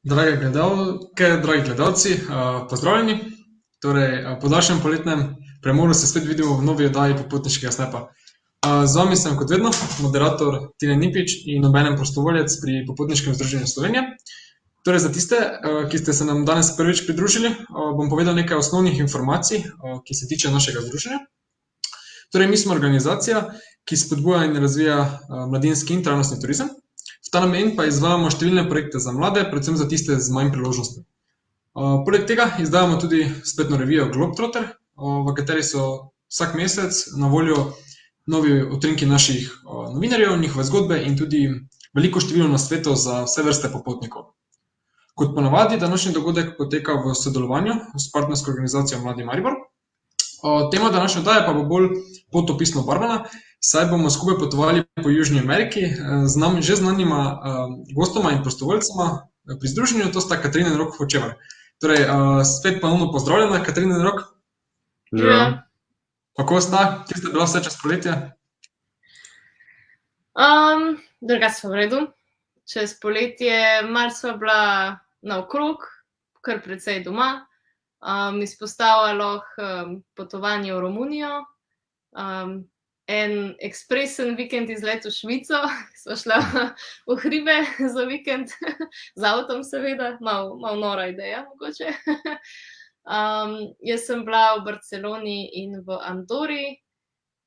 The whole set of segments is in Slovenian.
Drage gledalke, dragi gledalci, pozdravljeni. Po daljšem poletnem premoru se spet vidimo v novi oddaji Popotniškega snepa. Z vami sem kot vedno moderator Tine Nipič in obenem prostovoljec pri Popotniškem združenju Slovenije. Za tiste, ki ste se nam danes prvič pridružili, bom povedal nekaj osnovnih informacij, ki se tiče našega združenja. Mi smo organizacija, ki spodbuja in razvija mladinski in trajnostni turizem. V ta namen pa izvajamo številne projekte za mlade, predvsem za tiste z manj priložnostmi. Poleg tega izdajamo tudi spletno revijo Globetrotter, v kateri so vsak mesec na voljo novi utrinki naših novinarjev, njihove zgodbe in tudi veliko število nasvetov za vse vrste popotnikov. Kot ponavadi, današnji dogodek poteka v sodelovanju s partnersko organizacijo Mladi Maribor. Tema današnje oddaje pa bo bolj potopisno obarvana, saj bomo skupaj potovali po Južni Ameriki z nam že znanima gostoma in prostovoljcema pri združenju, to sta Katarina in Rok Hočevar. Spet ponovno pozdravljena, Katarina in Rok. Živijo. Kako sta? Kje ste bila vse čez poletje? Drugače sva v redu. Čez poletje malo sva bila naokrog, kar precej doma. Izpostavila potovanje v Romunijo, en ekspresen vikend izlet v Švico, sva šla v hribe za vikend, z avtom seveda, malo nora ideja mogoče. Jaz sem bila v Barceloni in v Andori,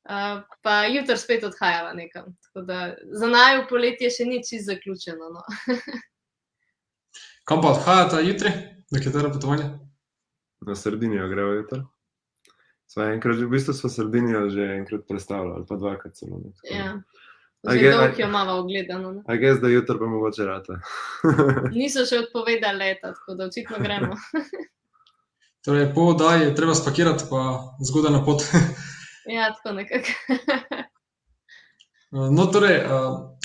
pa jutri spet odhajala nekam, tako da za naju poletje še ni čisto zaključeno, no. Kam pa odhajata jutri, na katero potovanje? Na Sardinijo greva jutri. V bistvu sva Sardinijo že enkrat predstavila, ali pa dvakrat celo. Ja, že dolgo jo imava ogledano. I guess, da jutri pa mogoče rata. Niso še odpovedali leta, tako da očitno gremo. Po oddaji je treba spakirati pa zgodaj na pot. Ja, tako nekako.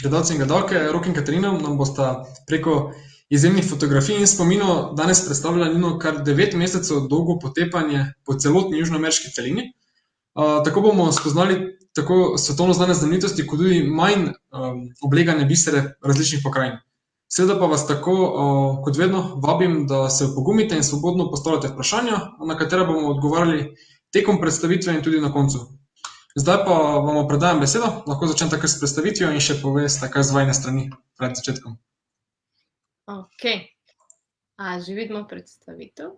Gledalci in gledalke, Rok in Katarina nam bosta preko izjemnih fotografij in spominov danes predstavljala njeno kar 9 mesecev dolgo potepanje po celotni južnoameriški celini. Tako bomo spoznali tako svetovno znane znamenitosti, kot tudi manj oblegane bisere različnih pokrajin. Seveda pa vas tako, kot vedno, vabim, da se opogumite in svobodno postavljate vprašanja, na katera bomo odgovarjali tekom predstavitve in tudi na koncu. Zdaj pa vam predajam besedo, lahko začnem takoj s predstavitvijo in še poveste, kaj z vajine strani pred začetkom. Ok, že vidimo predstavitev.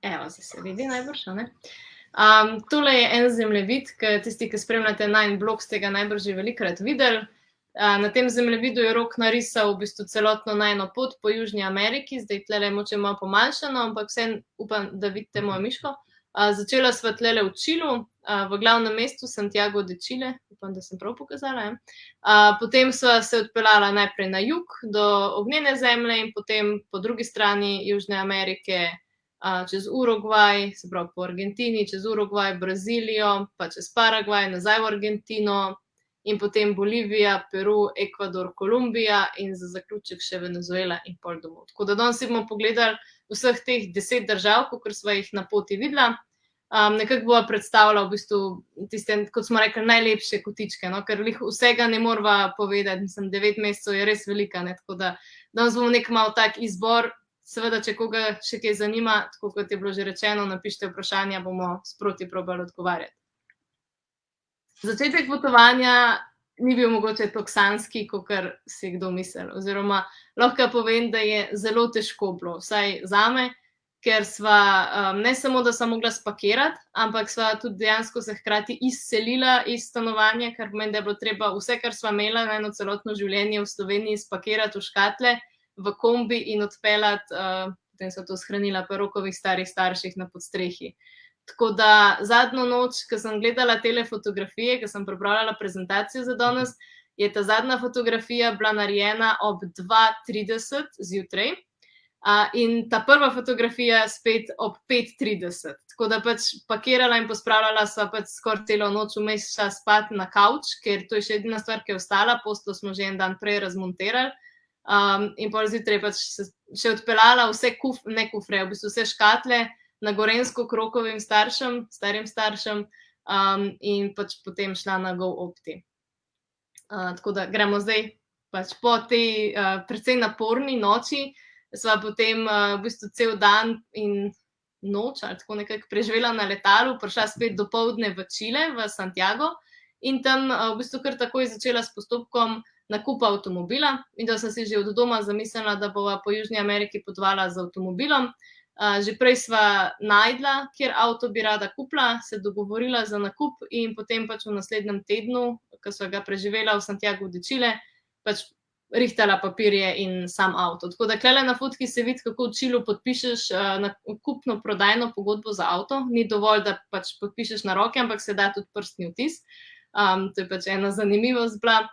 Evo, se vidi najbrž, a ne? Tole je en zemljevid, tisti, ki spremljate najin blog, ste ga najbrž že velikokrat videli. Na tem zemljevidu je Rok narisal v bistvu celotno najino pot po Južni Ameriki, zdaj tlele je moče malo pomanjšano, ampak vseeno upam, da vidite mojo miško. Začela sva tlele v Čilu, v glavnem mestu Santiago de Chile, upam, da sem prav pokazala. Potem sva se odpeljala najprej na jug do ognjene zemlje in potem po drugi strani Južne Amerike čez Urugvaj, se pravi po Argentini, čez Urugvaj, Brazilijo, pa čez Paragvaj, nazaj v Argentino in potem Bolivija, Peru, Ekvador, Kolumbija in za zaključek še Venezuela in pol domov. Tako da danes si bomo pogledali vseh teh 10 držav, kakor sva jih na poti videla. Nekako bova predstavila v bistvu tiste, kot smo rekli, najlepše kotičke, no? Ker vsega ne morava povedati, 9 mesecev je res velika, ne? Tako da danes bomo nek malo tak izbor, seveda, če koga še kaj zanima, tako kot je bilo že rečeno, napišite vprašanja, bomo sproti probali odgovarjati. Začetek potovanja ni bil mogoče tako sanjski, kakor si kdo mislil, oziroma lahko povem, da je zelo težko bilo, vsaj zame, ker sva ne samo, da sva mogla spakirati, ampak sva tudi dejansko se hkrati izselila iz stanovanja, kar pomeni, da je bilo treba vse, kar sva imela na eno celotno življenje v Sloveniji, spakirati v škatle, v kombi in odpeljati, potem sva to shranila pri Rokovih starih starših na podstrehi. Tako da zadnjo noč, ko sem gledala tele fotografije, ko sem pripravljala prezentacijo za danes, je ta zadnja fotografija bila narejena ob 2:30 zjutraj in ta prva fotografija spet ob 5:30. Tako da pač pakirala in pospravljala sva pač skoraj celo noč, vmes šla spat na kavč, ker to je še edina stvar, ki je ostala, posteljo smo že en dan prej razmontirali. In pol zjutraj pač še odpeljala vse ne kufre, v bistvu vse škatle, na Gorenjsko k Rokovim starim staršem in pač potem šla na Go Opti. Tako da gremo zdaj pač po tej precej naporni noči sva potem v bistvu cel dan in noč ali tako nekako preživela na letalu, prišla spet dopoldne v Čile, v Santiago in tam v bistvu kar takoj začela s postopkom nakupa avtomobila in da sem si že od doma zamislila, da bova po Južni Ameriki potovala z avtomobilom. Že prej sva najdla, kjer avto bi rada kupila, se dogovorila za nakup in potem pač v naslednjem tednu, ko sva ga preživela v Santiago de Chile, pač rihtala papirje in sam avto. Tako da klele na fotki se vidi, kako v Čilu podpišeš kupno prodajno pogodbo za avto. Ni dovolj, da pač podpišeš na roke, ampak se da tudi prstni vtis. To je pač ena zanimivost bila.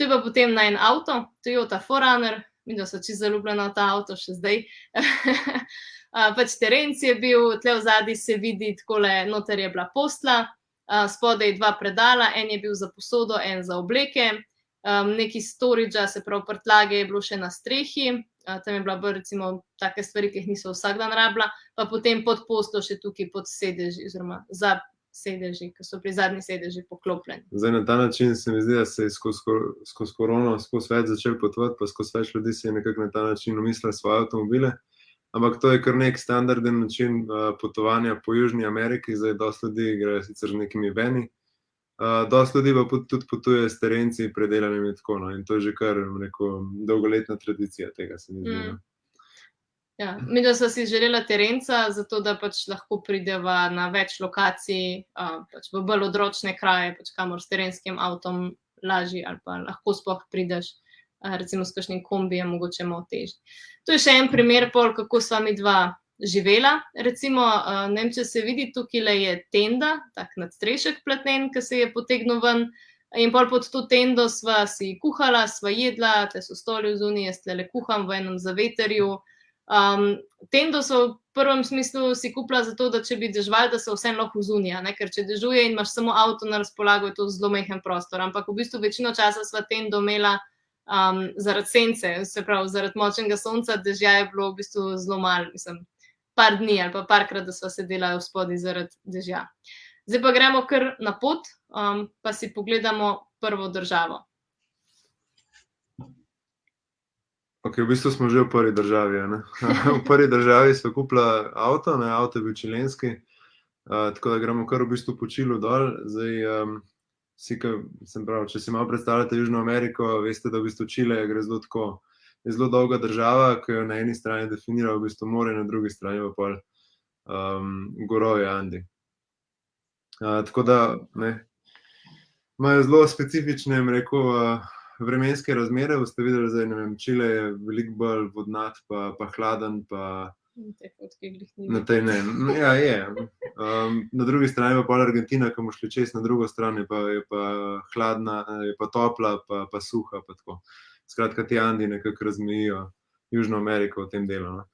To je pa potem najin avto, Toyota 4Runner, mi da so čisto zaljubljena v ta avto še zdaj. Pač terenc je bil, tle v zadnji se vidi, takole noter je bila posla, spodaj 2 predala, en je bil za posodo, en za obleke, neki storage, se pravi prtljage je bilo še na strehi, tam je bila bolj recimo take stvari, ki jih niso vsak dan rabila, pa potem pod poslo še tukaj pod sedeži, oziroma za sedeži, ki so pri zadnji sedeži poklopljeni. Zdaj na ta način se mi zdi, da se je skozi korono skozi več začel potovati, pa skozi več ljudi se je nekako na ta način umislili svoje avtomobile. Ampak to je kar nek standarden način potovanja po Južni Ameriki, zdaj dosti ljudi gre sicer z nekimi veni, dosti ljudi pa tudi potuje s terenci predelanimi tako, no, in to je že kar, rekel, dolgoletna tradicija tega, se mi zdi. Ja, mi da sva si želela terenca, zato da pač lahko prideva na več lokacij, pač v bolj odročne kraje, pač kamor s terenskim avtom lažji ali pa lahko sploh prideš, recimo s kakšnim kombijem, mogoče malo težje. To je še en primer pol, kako sva midva živela. Recimo, ne vem, če se vidi, tukaj je tenda, tak nadstrešek platnen, ki se je potegnil ven, in pol pod to tendo sva si kuhala, sva jedla, tle so stoli zunaj, jaz tle kuham v enem zavetrju. Tendo so v prvem smislu si kupila zato, da če bi deževalo, da so vseeno lahko zunaj, ker če dežuje in imaš samo avto na razpolago, je to zelo majhen prostor, ampak v bistvu večino časa sva tendo imela zaradi sence, se pravi zaradi močnega sonca, dežja je bilo v bistvu zelo malo, mislim, par dni ali pa parkrat, da sva sedela spodaj zaradi dežja. Zdaj pa gremo kar na pot, pa si pogledamo prvo državo. Ok, v bistvu smo že v prvi državi, ne? V prvi državi sva kupila avto, ne, avto je bil čilenski, tako da gremo kar v bistvu po Čilu dol. Zdaj, vsi, če si malo predstavljate Južno Ameriko, veste, da v bistvu Čile gre zelo tako, je zelo dolga država, ki jo na eni strani definira v bistvu more, na drugi strani pa pol gorovje Andi. Tako da, ne, imajo zelo specifične, rekel, vremenske razmere, boste videli zdaj, ne vem, Čile je veliko bolj vodnat, pa hladen, pa Te fotke glih ni. na tej ne. Ja, je. Na drugi strani pa pol Argentina, ki mu šli čez na drugo stran, je pa hladna, je pa topla, pa suha, pa tako. Skratka, ti Andi nekako razmejijo Južno Ameriko v tem delu, no.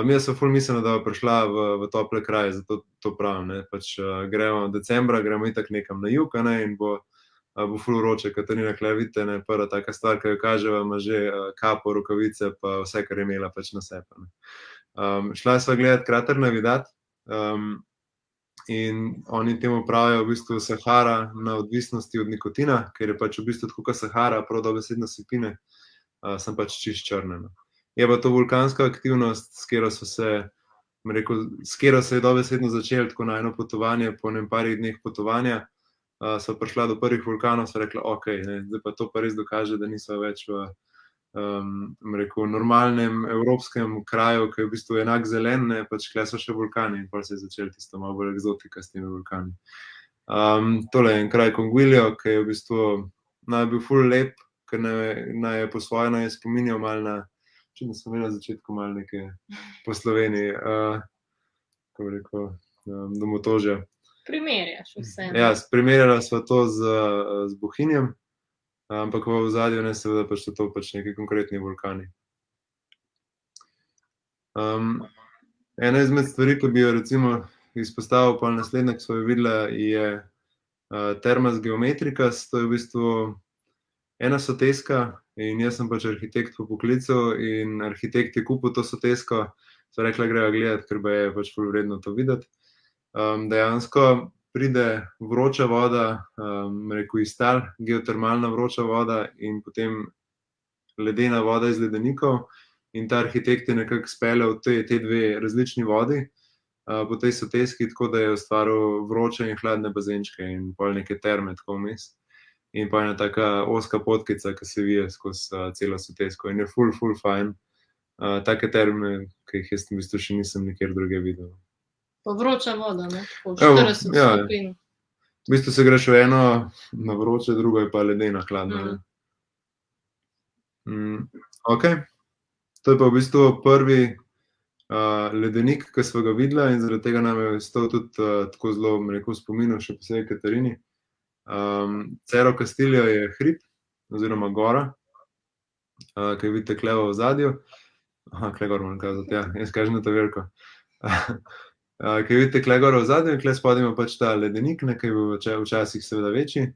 Mi smo ful mislili, da bo prišla v tople kraje, zato to pravim, ne, pač gremo decembra, gremo itak nekam na jug, ne, in bo ful vroče. Katarina, tule vidite, ne, prva taka stvar, ki jo kaževa, ima že kapo, rokavice, pa vse, kar je imela pač na sebi, ne. Šla sva gledat krater Navidad, in oni temu pravijo v bistvu Sahara na odvisnosti od nikotina, ker je pač v bistvu tako kot Sahara, prav dobesedno sipine, sem pač čist črne, no. Je pa to vulkanska aktivnost, s katero se je dobesedno začelo tako najino potovanje, po enem parih dneh potovanja, sva prišla do prvih vulkanov, sva rekla, okej, ne, zdaj pa to pa res dokaže, da nisva več v normalnem evropskem kraju, ki je v bistvu enak zelen, ne, pač kle so še vulkani in potem se je začelo tisto malo bolj eksotika s temi vulkani. Tole je en kraj Conguillo, ki je v bistvu naj bil ful lep, ker naj je po svoje naj je spominjal malo na, čudno sem imela na začetku malo neke po Sloveniji, kako bi rekel, domotožja. Primerjaš vse. Ja, primerjala sva to z Bohinjem, ampak v ozadju ne, seveda pač so to pač neki konkretni vulkani. Ena izmed stvari, ki bi jo recimo izpostavil pol naslednja, ki sva jo videla, je Termas Geometricas, to je v bistvu ena soteska in jaz sem pač arhitekt po poklicu in arhitekt je kupil to sotesko, sva rekla, greva gledat, ker je pač ful vredno to videti. Dejansko pride vroča voda, rekel iz tal, geotermalna vroča voda in potem ledena voda iz ledenikov in ta arhitekt je nekako speljal te dve različni vodi po tej soteski, tako da je ustvaril vroče in hladne bazenčke in pol neke terme tako vmes. In pa ena taka ozka potkica, ki se vije skozi celo sotesko in je ful fajn. Take terme, ki jih jaz v bistvu še nisem nikjer druge videl. Pa vroča voda, ne? Po Evo, 40 ja. stopinj. V bistvu se greš v eno na vroče, drugo je pa ledena, hladna. Ok, to je pa v bistvu prvi ledenik, ki smo ga videla in zaradi tega nam je stal tudi tako zelo, rekel, spominu, še posebej Katarini. Cerro Castillo je hrib, oziroma gora, ki jo vidite tule v ozadju. Aha, tule gor moram kazati, ja, jaz kažem na to veliko. Ki jo vidite tule gor v ozadju in tule spodaj ima pač ta ledenik, ki je bil včasih seveda večji,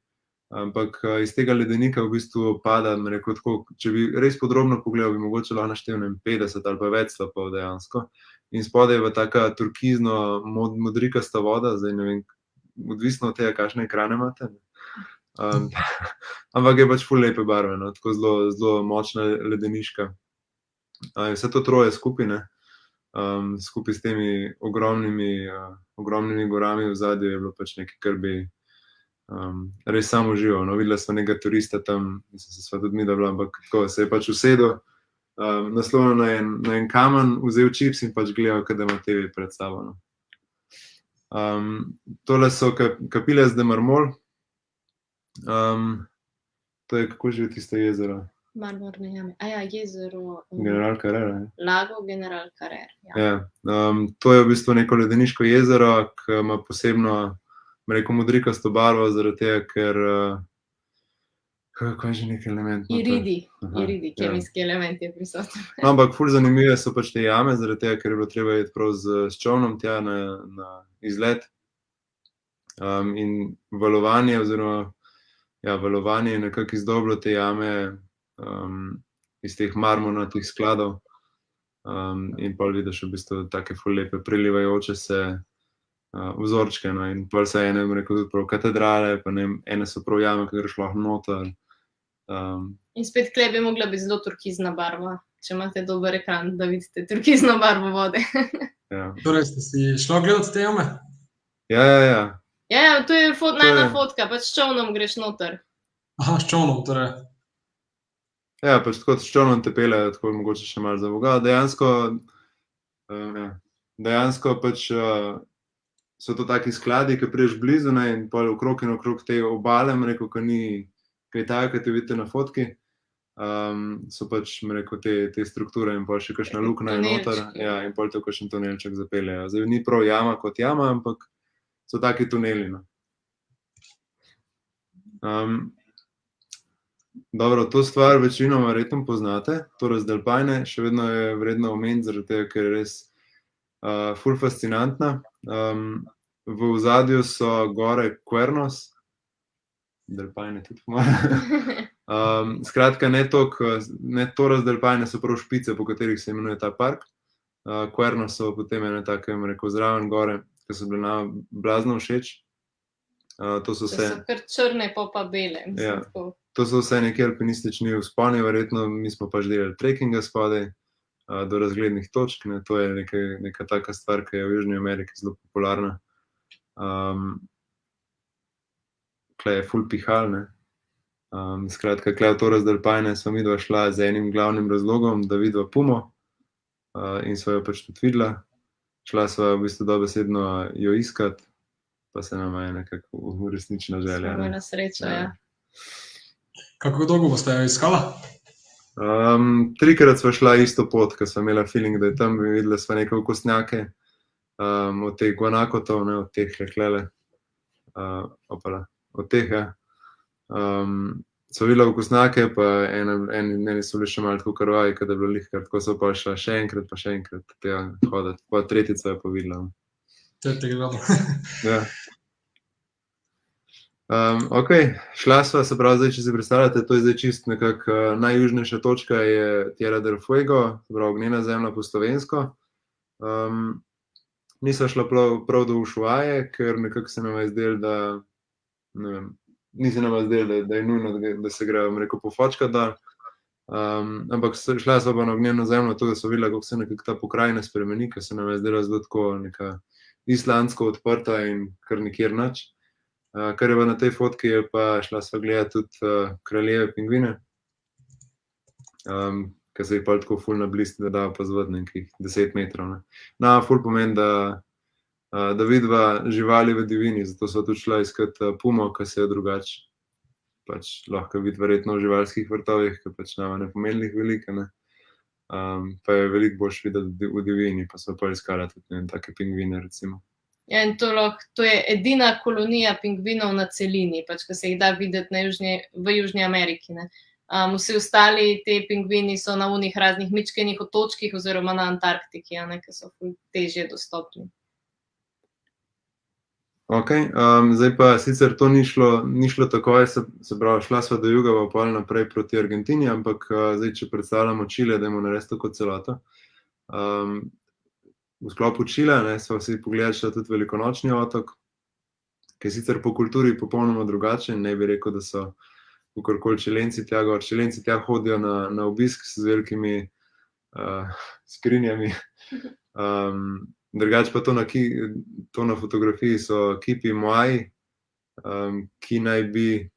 ampak iz tega ledenika v bistvu pada, rekel tako, če bi res podrobno pogledal, bi mogoče lahko naštel 50 ali pa več slapov dejansko. In spodaj je pa taka turkizno modrikasta voda, zdaj ne vem, odvisno od tega, kakšne ekrane imate. Ampak je pač ful lepe barve, no, tako zelo močna ledeniška. Vse to troje skupaj, ne, skupaj s temi ogromnimi gorami v zadju je bilo pač nekaj, kar bi res samo užival. No, videla sva nekega turista tam, mislim, se sva tudi mi da bila, ampak tako se je pač usedel, naslonil na en kamen, vzel čips in pač gledal, kada ima TV pred sabo. No. Tole so Capillas de Marmol. To je, kako že tisto jezero? Marmorne jame. Jezero. General Carrer, ne? Lago General Carrer, ja. Ja, to je v bistvu neko ledeniško jezero, ki ima posebno, rekel, modrikasto barvo, zaradi tega, ker kaj je že neki element? Iridi, kemijski element je prisoten. No, ampak ful zanimive so pač te jame, zaradi tega, ker je bilo treba iti prav s čolnom tja na izlet. In valovanje oziroma valovanje je nekako izdobilo te jame iz teh marmornatih skladov in pol vidiš v bistvu take ful lepe prelivajoče se vzorčke, no, in pol se ene, rekel, tudi prav katedrale, pa ne vem, ene so prav jame, ki greš lahko noter. In spet tle bi mogla biti zelo turkizna barva, če imate dober ekran, da vidite turkizno barvo vode. Ja. Torej, ste si šla gledati te jame? Ja. Ja, to je najna fotka, pač s čolnom greš noter. Aha, s čolnom, torej. Ja, pač tako s čolnom te peljejo, tako mogoče še malo za Boga. Dejansko pač so to taki skladi, ki priješ blizu, ne, in pol okrog in okrog te obale, rekel, ko ni kaj tako, kot vidite na fotki, so pač, rekel, te strukture in pol še kakšna luknja noter, ja, in pol to kakšen tunelček zapeljejo. Zdaj ni prav jama kot jama, ampak so taki tuneli, no. Dobro, to stvar večinoma verjetno poznate, torej Delpine, še vedno je vredno omeniti, zaradi tega, ker je res ful fascinantna. V ozadju so gore Cuernos, Delpine tudi pomalo. Skratka, ne Toras Delpine so prav špice, po katerih se imenuje ta park. Cuernos so potem ene take, rekel, zraven gore, ki so bile nam blazno všeč. To so kar črne, pa bele. Ja. To so vse neki alpinistični vzponi, verjetno mi smo pač delali trekkinga spodaj do razglednih točk, ne, to je neka taka stvar, ki je v Južni Ameriki zelo popularna. Tle je ful pihal, ne. Skratka, tle v Toras Delpine smo midva šla z enim glavnim razlogom, da vidva Pumo in sva jo pač tudi videla. Šla sva v bistvu dobesedno jo iskat, pa se nama je nekako uresničila želja. Smo imela srečo, ja. Kako dolgo boste jo iskala? 3-krat sva šla isto pot, ker sva imela feeling, da je tam, videla sva neke okostnjake, od teh guanakotov, ne, od teh leklele, od teh, ja. Sva videla okostnjake, pa eni so bili še malo tako krvavi, kada je bilo lihkrat, tako so pa šla še enkrat tega hoditi, pa tretjič sva jo pa videla. Tretjega gledal. Ja. Ok, šla sva, se pravi, zdaj, če si predstavljate, to je zdaj čist nekako najjužnejša točka je Tierra del Fuego, se pravi, ognjena zemlja po slovensko. Nisva šla prav do Ushuaie, ker nekako se nama je zdelo, da, ne vem, ni se nama zdelo, da je nujno, da se gre, rekel, pofočkat dol. Ampak šla sva pa na ognjeno zemljo, to, da so videla, kako se nekako ta pokrajina spremeni, ker se nam je zdela zelo tako neka islandsko odprta in kar nikjer nič. Kar je pa na tej fotki, je pa šla sva gledati tudi kraljeve pingvine, ker se jih pa tako ful na blizu, da da opazovati nekih 10 metrov. Ne. No, ful pomeni, da vidva živali v divjini, zato sva tudi šla iskat pumo, ki se je drugače pač lahko vidi verjetno v živalskih vrtovih, ker pač nama ne pomeni veliko, ne. Pa je veliko boljš videti v divjini, pa sva pa iskala tudi, ne vem, take pingvine recimo. Ja, in to je edina kolonija pingvinov na celini, pač, ki se jih da videti v Južni Ameriki, ne. Vsi ostali te pingvini so na unih raznih mičkenih otočkih oziroma na Antarktiki, ne, ki so ful težje dostopni. Ok, zdaj pa sicer to ni šlo takoj, se pravi, šla sva do juga, pa pol naprej proti Argentini, ampak zdaj, če predstavljamo Čile, dajmo narediti to kot celoto. V sklopu Čila, ne, sva si pogledali še tudi velikonočni otok, ki je sicer po kulturi popolnoma drugačen, ne bi rekel, da so kakorkoli Čilenci tja gor. Čilenci tja hodijo na obisk z velikimi skrinjami. Drugače pa to na fotografiji so kipi Moai, ki naj bi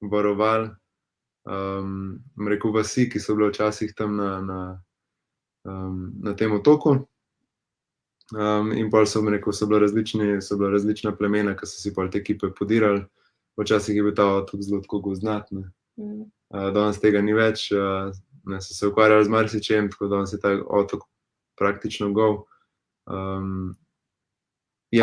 varovali, rekel, vasi, ki so bile včasih tam na tem otoku. In pol so bile različna plemena, ki so si pol te kipe podirali. Včasih je bil ta otok zelo tako gozdnat, ne. Danes tega ni več, ne, so se ukvarjali z marsičem, tako danes je ta otok praktično gol. Je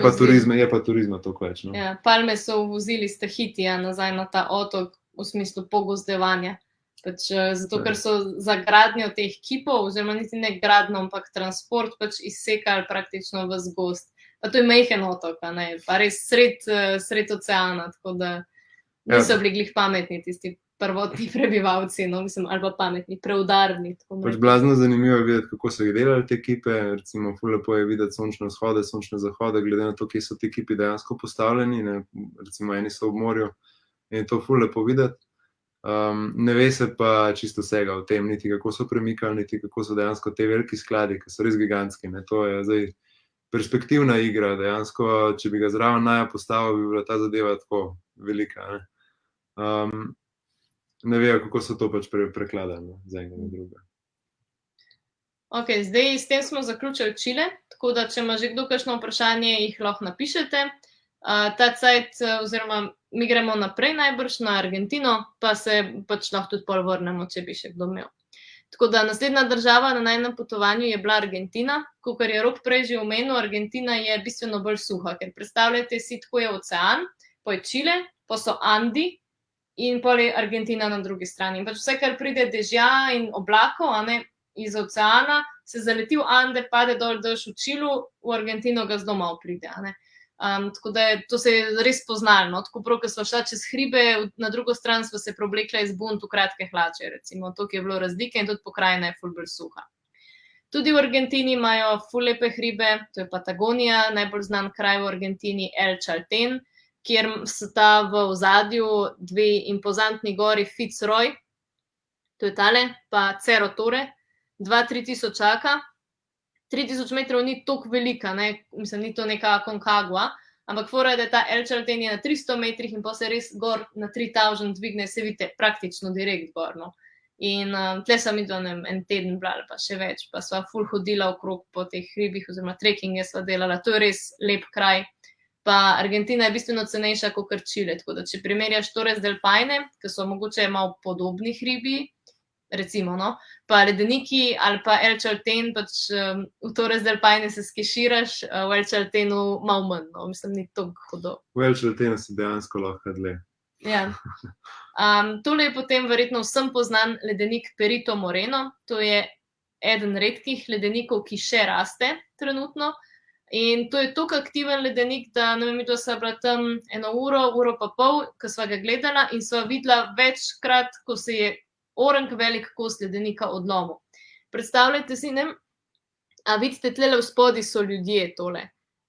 pa turizma toliko več, no. Ja, palme so uvozili iz Tahitija nazaj na ta otok v smislu pogozdevanja. Pač, zato, ker so za gradnjo teh kipov, oziroma niti ne gradnjo, ampak transport pač izsekali praktično ves gozd. Pa to je majhen otok, a ne, pa res sred oceana, tako da niso bili glih pametni tisti prvotni prebivalci, no, mislim, ali pa pametni, preudarni. Pač blazno zanimivo je videti, kako so jih delali te kipe, recimo ful lepo je videti sončne vzhode, sončne zahode, glede na to, kje so ti kipi dejansko postavljeni, ne, recimo eni so v morju in je to ful lepo videti. Ne ve se pa čisto vsega o tem, niti kako so premikali, niti kako so dejansko te veliki skladi, ki so res gigantski, ne, to je zdaj perspektivna igra, dejansko, če bi ga zraven Naja postavil, bi bila ta zadeva tako velika, ne. Ne vejo, kako so to pač prekladali z enega na drugega. Ok, zdaj s tem smo zaključili Čile, tako da če ima že kdo kakšno vprašanje, jih lahko napišete. Ta cajt, oziroma mi gremo naprej najbrž na Argentino, pa se pač lahko tudi pol vrnemo, če bi še kdo imel. Tako da naslednja država na najinem potovanju je bila Argentina, kakor je Rok prej že omenil, Argentina je bistveno bolj suha, ker predstavljajte si, tako je ocean, pa je Čile, pa so Andi, in pol je Argentina na drugi strani. In pač vse, kar pride dežja in oblakov, a ne, iz oceana, se zaleti v Ande, pade dol dež v Čilu, v Argentino ga zelo malo pride, a ne. Tako da to se je res poznalo, no, tako prav, ko sva šla čez hribe, na drugo stran sva se preoblekla iz bunt v kratke hlače, recimo, to, ki je bilo razlike in tudi pokrajina je ful bolj suha. Tudi v Argentini imajo ful lepe hribe, to je Patagonija, najbolj znan kraj v Argentini El Chaltén, kjer so ta v ozadju dve impozantni gori Fitzroy, to je tale, pa Cerro Torre, 2-3 tisočaka. 3000 metrov ni toliko velika, ne, mislim, ni to neka Aconcagua, ampak fora je, da je ta El Chaltén je na 300 metrih in pa se res gor na 3000 dvigne, se vidite praktično direkt gor, no. In tle sem midva, ne vem, en teden bila ali pa še več, pa sva ful hodila okrog po teh hribih, oziroma trekkinge sva delala, to je res lep kraj. Pa Argentina je bistveno cenejša kakor Čile, tako da če primerjaš Torres del Paine, ki so mogoče malo podobni hribi, recimo, no, pa ledeniki ali pa El Chaltén, pač v Torres del Paine se skeširaš, v El Chalténu malo manj, no, mislim, ni toliko hudo. V El Chalténu si dejansko lahko dlje. Ja. Tole je potem verjetno vsem poznan ledenik Perito Moreno, to je eden redkih ledenikov, ki še raste trenutno. In to je toliko aktiven ledenik, da ne vem, da sva bila tam 1 uro pa pol, ko sva ga gledala in sva videla večkrat, ko se je orenk velik kos ledenika odlomil. Predstavljajte si, ne, a vidite, tlele v spodaj so ljudje tole.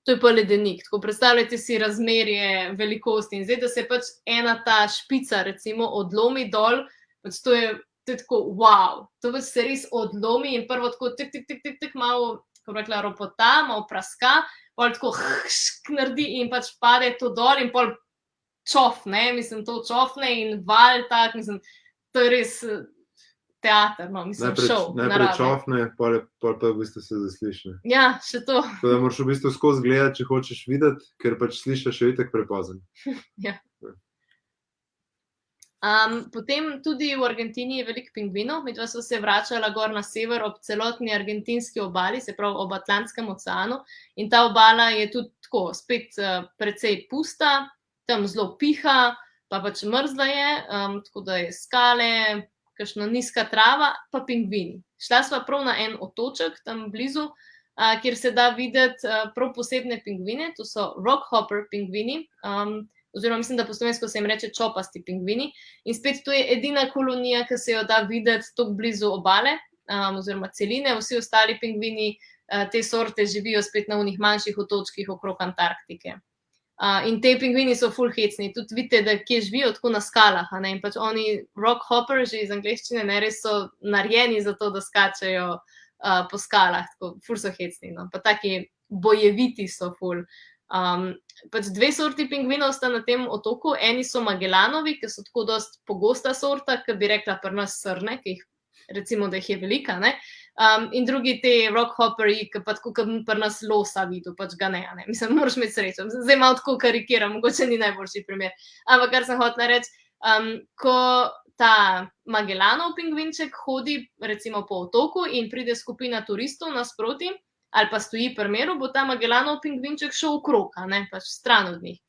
To je pa ledenik, tako predstavljajte si razmerje velikosti in zdaj, da se pač ena ta špica recimo odlomi dol, pač to je to je tako, wow, to pač se res odlomi in prvo tako tik, malo, kako bi rekla, ropota, malo praska, pol tako naredi in pač pade to dol in pol čofne, mislim, to čofne in val tak, mislim, to je res teater, no, mislim, šov. Najprej čofne, pol pa v bistvu se zasliši. Ja, še to. Tako da moraš v bistvu skozi gledati, če hočeš videti, ker pač slišiš še itak prepozen. Ja. Potem tudi v Argentini je veliko pingvinov, midva sva se vračala gor na sever ob celotni argentinski obali, se pravi ob Atlantskem oceanu, in ta obala je tudi tako spet precej pusta, tam zelo piha, pa pač mrzla je, tako da je skale, kakšna nizka trava, pa pingvini. Šla sva prav na en otoček tam blizu, kjer se da videti prav posebne pingvine, to so rockhopper pingvini, oziroma mislim, da po slovensko se jim reče čopasti pingvini. In spet to je edina kolonija, ki se jo da videti tako blizu obale, oziroma celine. Vsi ostali pingvini te sorte živijo spet na unih manjših otočkih okrog Antarktike. In te pingvini so ful hecni. Tudi vidite, da kje živijo, tako na skalah. In pač oni rockhopper, že iz angleščine, ne, res so narejeni za to, da skačejo po skalah. Tako, ful so hecni, no. Pa taki bojeviti so ful. Pač dve sorti pingvinov sta na tem otoku, eni so Magellanovi, ki so tako dost pogosta sorta, ki bi rekla pri nas srne, ki jih recimo, da jih je velika, ne? In drugi te rockhopperji, ki pa tako, kot pri nas losa videl, pač ga ne. Mislim, moraš imeti srečo. Zdaj malo tako karikiram, mogoče ni najboljši primer. Ampak kar sem hotela reči, ko ta Magellanov pingvinček hodi recimo po otoku in pride skupina turistov nasproti, ali pa stoji pri miru, bo ta Magellanov pingvinček šel okrog, pač stran od njih.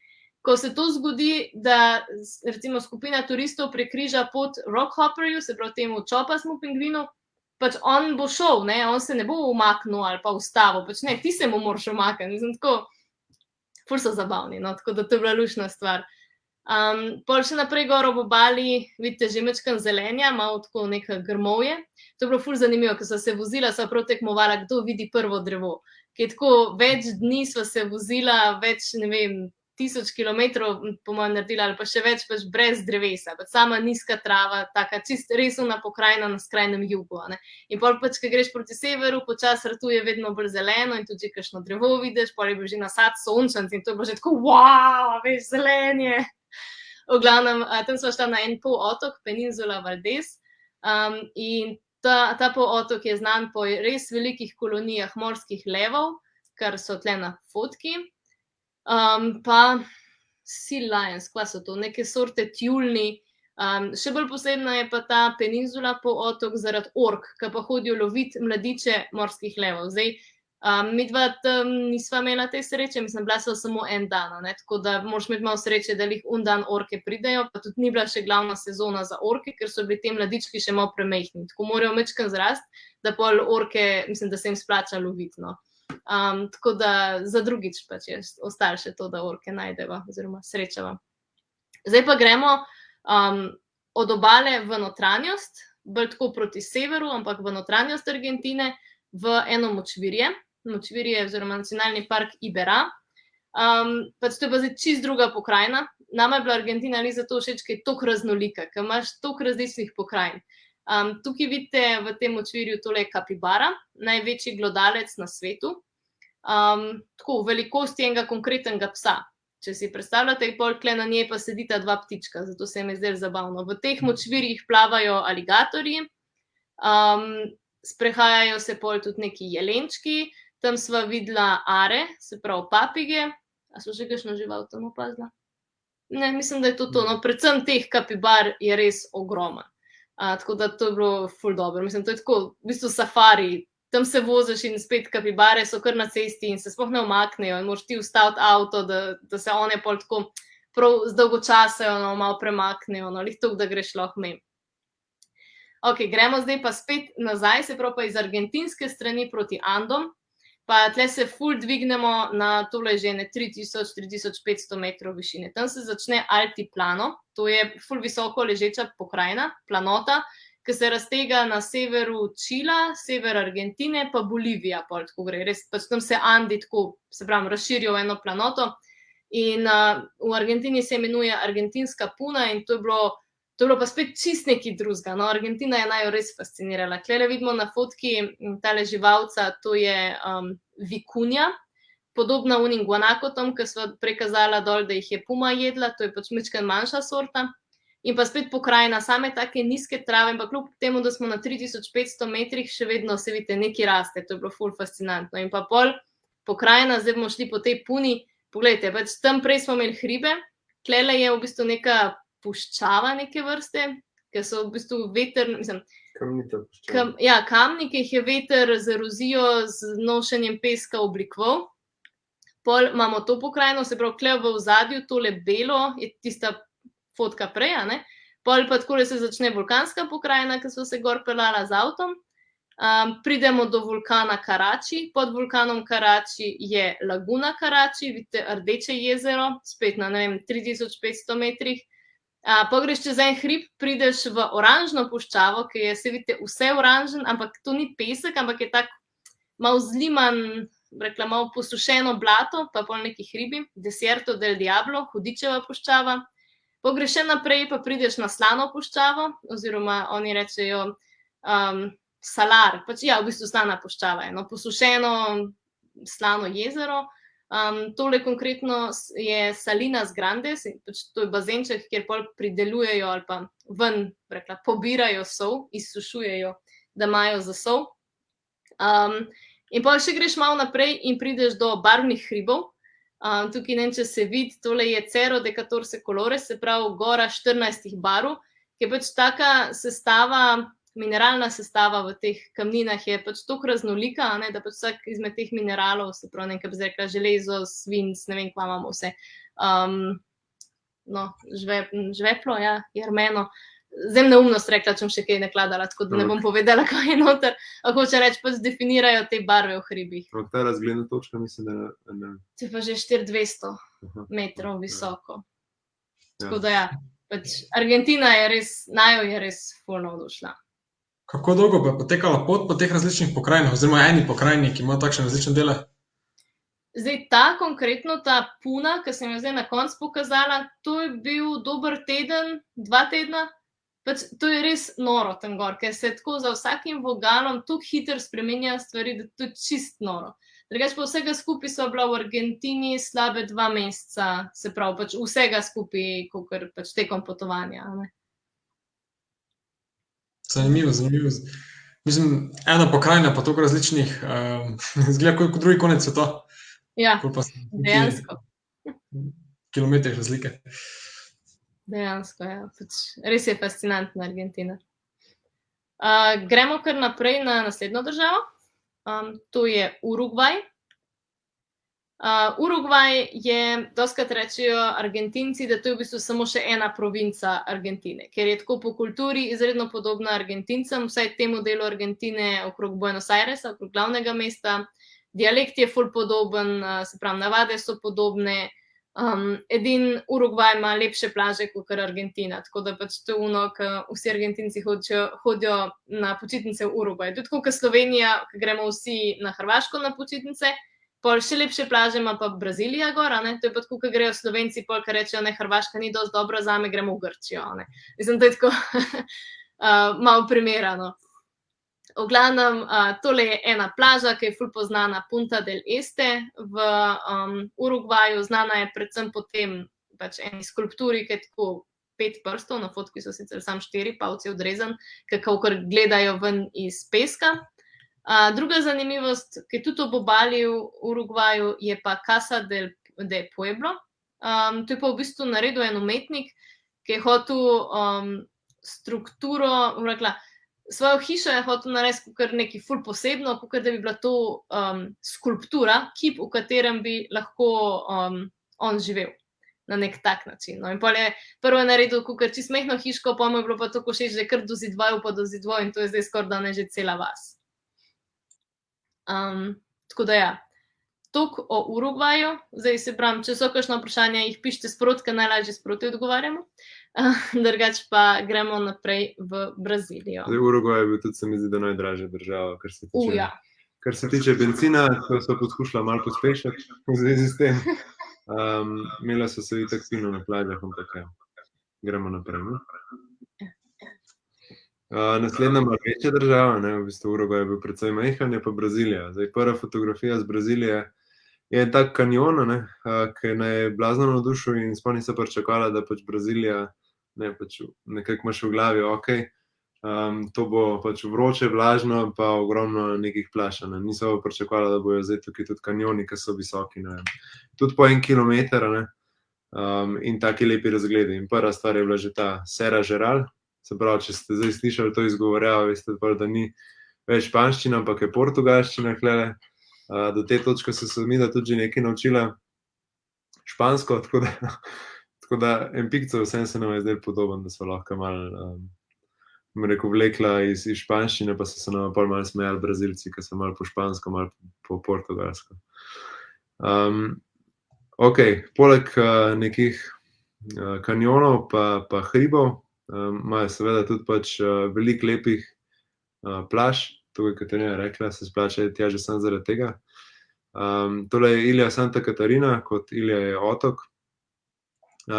Ko se to zgodi, da recimo skupina turistov prekriža pot rockhopperju, se pravi temu čopastmu pingvinu, pač on bo šel, ne? On se ne bo umaknil ali pa ustavil, pač ne, ti se mu moraš umakniti. Mislim, tako, ful so zabavni, no? Tako da to je bila lušna stvar. Pol še naprej gor ob obali, vidite, že mečkan zelenja, malo tako neka grmovje. To je bilo ful zanimivo, ko sva se vozila, sva prav tekmovala, kdo vidi prvo drevo. Ki je tako, več dni sva se vozila, več, ne vem, 1000 kilometrov po mojem naredila, ali pa še več, pač brez drevesa, pač sama nizka trava, taka čist resna pokrajina na skrajnem jugu, ne. In pol pač, ko greš proti severu, počas ratuje vedno bolj zeleno in tudi kakšno drevo vidiš, pol je bil že nasad sončenc in to je bilo že tako, wow, veš, zelenje. V glavnem, tam sva šla na en polotok, Peninsula Valdez, in ta polotok je znan po res velikih kolonijah morskih levov, kar so tle na fotki, pa sea lions, kva so to, neke sorte tjulni, še bolj posebna je pa ta Peninsula polotok zaradi ork, ki pa hodijo loviti mladiče morskih levov. Zdaj, midva tam nisva imela te sreče, mislim, bila so samo en dan, ne? Tako da moraš imeti malo sreče, da jih dan orke pridejo, pa tudi ni bila še glavna sezona za orke, ker so bili te mladički še malo premehni, tako morajo mečkan zrast, da pol orke, mislim, da se jim splača loviti, no. Tako da za drugič pač je ostalo še to, da orke najdeva oziroma srečava. Zdaj pa gremo od obale v notranjost, bolj tako proti severu, ampak v notranjost Argentine, v eno močvirje oziroma nacionalni park Ibera. Pač to je pa zdaj čist druga pokrajina. Nama je bila Argentina ali zato všeč, ker je toliko raznolika, ker imaš toliko različnih pokrajin. Tukaj vidite v tem močvirju tole kapibara, največji glodalec na svetu. Tako, v velikosti enega konkretnega psa. Če si predstavljate, pol tle na njej pa sedita dva ptička, zato se mi je zdelo zabavno. V teh močvirjih plavajo aligatorji, sprehajajo se pol tudi neki jelenčki, tam sva videla are, se pravi papige. A so že kakšno žival tam opazila? Ne, mislim, da je to. No, predvsem teh kapibar je res ogromen. Tako da to je bilo ful dobro. Mislim, to je tako, v bistvu safari. Tam se voziš in spet kapibare so kar na cesti in se sploh ne umaknejo in moraš ti ustaviti avto, da se one pol tako prav zdolgočasejo, no, malo premaknejo, no, lih toliko, da greš lahko mimo. Ok, gremo zdaj pa spet nazaj, se pravi pa iz argentinske strani proti Andom, pa tle se ful dvignemo na tole že ne 3000-3500 metrov višine. Tam se začne Altiplano, to je ful visoko ležeča pokrajina, planota, ki se raztega na severu Čila, sever Argentine, pa Bolivija, pol tako gre, res, pač tam se Andi tako, se pravi, razširijo v eno planoto in v Argentini se imenuje Argentinska puna in to je bilo To je bilo pa spet čist neki drugega. No, Argentina je naju res fascinirala. Klele vidimo na fotki tale živalca, to je vikunja, podobna unim guanakotom, ki smo prekazala dol, da jih je puma jedla, to je pač mičken manjša sorta. In pa spet pokrajina, same take nizke trave, ampak kljub temu, da smo na 3500 metrih, še vedno se vidite, nekaj raste, to je bilo ful fascinantno. In pa pol pokrajina, zdaj bomo šli po tej puni, poglejte, pač tam prej smo imeli hribe, klele je v bistvu neka puščava neke vrste, ki so v bistvu veter, mislim, Kamnita puščava. kamni, ki jih je veter z erozijo, z nošenjem peska oblikoval. Pol imamo to pokrajino, se pravi, kle v ozadju, tole belo je tista fotka prej, a ne? Pol pa takole se začne vulkanska pokrajina, ki so se gor pelala z avtom. Pridemo do vulkana Karači, pod vulkanom Karači je laguna Karači, vidite Rdeče jezero, spet na, ne vem, 3500 metrih. Pa greš čez en hrib, prideš v oranžno puščavo, ki je, se vidite, vse oranžen, ampak to ni pesek, ampak je tak malo zliman, rekla, malo posušeno blato, pa pol neki hribi, Desierto del Diablo, hudičeva puščava. Pa greš še naprej, pa prideš na slano puščavo, oziroma oni rečejo salar, pač ja, v bistvu slana puščava je, no, posušeno slano jezero. Tole konkretno je Salinas Grandes, pač to je bazenček, kjer pol pridelujejo ali pa ven, rekla, pobirajo sol, izsušujejo, da imajo za sol. In pa še greš malo naprej in prideš do barvnih hribov. Tukaj ne vem, če se vidi, tole je Cerro de 14 Colores, se pravi gora 14 barv, ki je pač taka sestava, mineralna sestava v teh kamninah je pač toliko raznolika, ne, da pač vsak izmed teh mineralov, se pravi, nekaj bi rekla, železo, svinc, ne vem, kva imamo vse. No, žveplo, ja, jermeno. Zdaj neumnost rekla, če bom še kaj nakladala, tako da ne bom povedala, kaj je noter. Ako hoče reči, pač definirajo te barve v hribih. Ampak ta razgledna točka, mislim, da ne. To je pa že 4200 metrov visoko. Tako da ja, pač Argentina je res, naju je res ful navdušila. Kako dolgo pa je potekala pot po teh različnih pokrajinah, oziroma eni pokrajini, ki ima takšne različne dele? Zdaj ta konkretno, ta puna, ki sem jo zdaj na koncu pokazala, to je bil dober teden, 2 tedna. Pač to je res noro tam gor, ker se tako za vsakim vogalom tako hitro spremenjajo stvari, da to je čist noro. Drugače pa vsega skupaj so bila v Argentini slabe 2 meseca, se pravi, pač vsega skupaj, kakor pač tekom potovanja, ne. Zanimivo, zanimivo. Mislim, ena pokrajina pa toliko različnih, izgleda kot drugi konec sveta. Ja, Pol pa dejansko. kilometrih razlike. Dejansko, ja. Pač res je fascinantna Argentina. Gremo kar naprej na naslednjo državo. To je Urugvaj. Urugvaj je, dostikrat rečejo Argentinci, da to je v bistvu samo še ena provinca Argentine, ker je tako po kulturi izredno podobna Argentincem, vsaj temu delu Argentine okrog Buenos Airesa, okrog glavnega mesta. Dialekt je ful podoben, se pravi, navade so podobne. Edin Urugvaj ima lepše plaže kot Argentina, tako da pač to je ono, ko vsi Argentinci hodijo na počitnice v Urugvaj. To je tako kot Slovenija, ko gremo vsi na Hrvaško na počitnice, pol še lepše plaže ima pa Brazilija gor, ne? To je pa tako, ko grejo Slovenci, pol, ko rečejo, ne, Hrvaška ni dosti dobra zame, gremo v Grčijo, ne? Mislim, to je tako malo primerano. V glavnem, tole je ena plaža, ki je ful poznana, Punta del Este v Urugvaju, znana je predvsem po tem pač eni skulpturi, ki je tako 5 prstov, na fotki so sicer samo 4, palci odrezan, kakor gledajo ven iz peska. Druga zanimivost, ki je tudi ob obali v Urugvaju, je pa Casa de Pueblo. To je pa v bistvu naredil en umetnik, ki je hotel strukturo, rekla, svojo hišo je hotel narediti kot nekaj ful posebno, kot da bi bila to skulptura, kip, v katerem bi lahko on živel na nek tak način. No, in pol je prvo naredil kot čisto mehno hiško, pa mu je bilo pa tako všeč, da je kar dozidval pa dozidval in to je zdaj skoraj da ne že cela vas. Tako da ja, toliko o Urugvaju. Zdaj se pravim, če so kakšno vprašanje, jih pišite sproti, ker najlažje sproti odgovarjamo. Drugače pa gremo naprej v Brazilijo. Zdaj, Urugvaj je bil tudi, se mi zdi, da najdražja država, kar se tiče bencina, ko so poskušala malo pospešati v zvezi s tem. Imela so se itak fino na plažah, ampak gremo naprej. Ne? Naslednja malo večja država, ne, v bistvu Urugvaj je bil precej majhen, je pa Brazilija. Zdaj, prva fotografija z Brazilije je en tak kanjon, ne, ki me je blazno navdušil in sploh nisem pričakovala, da pač Brazilija, ne, pač nekako imaš v glavi, okej, to bo pač vroče, vlažno, pa ogromno nekih plaž, ne. Nisem pa pričakovala, da bojo zdaj tukaj tudi kanjoni, ki so visoki, ne vem, tudi po 1 kilometer, ne, in taki lepi razgledi. In prva stvar je bila že ta Serra Geral, se pravi, če ste zdaj slišali to izgovorjavo, veste pa, da ni več španščina, ampak je portugalščina klele. Do te točke so se midva tudi že nekaj naučila špansko, tako da en pikcev vsem se nam je zdaj podoben, da so lahko malo, bom rekel, vlekla iz španščine, pa so se nam pol malo smejali Brazilci, ki so malo po špansko, malo po portugalsko. Okej, poleg nekih kanjonov pa hribov, imajo seveda tudi pač veliko lepih plaž, tukaj Katarina je rekla, se splača iti tja že samo zaradi tega. Tole je Ilha Santa Catarina, kot Ilha je otok,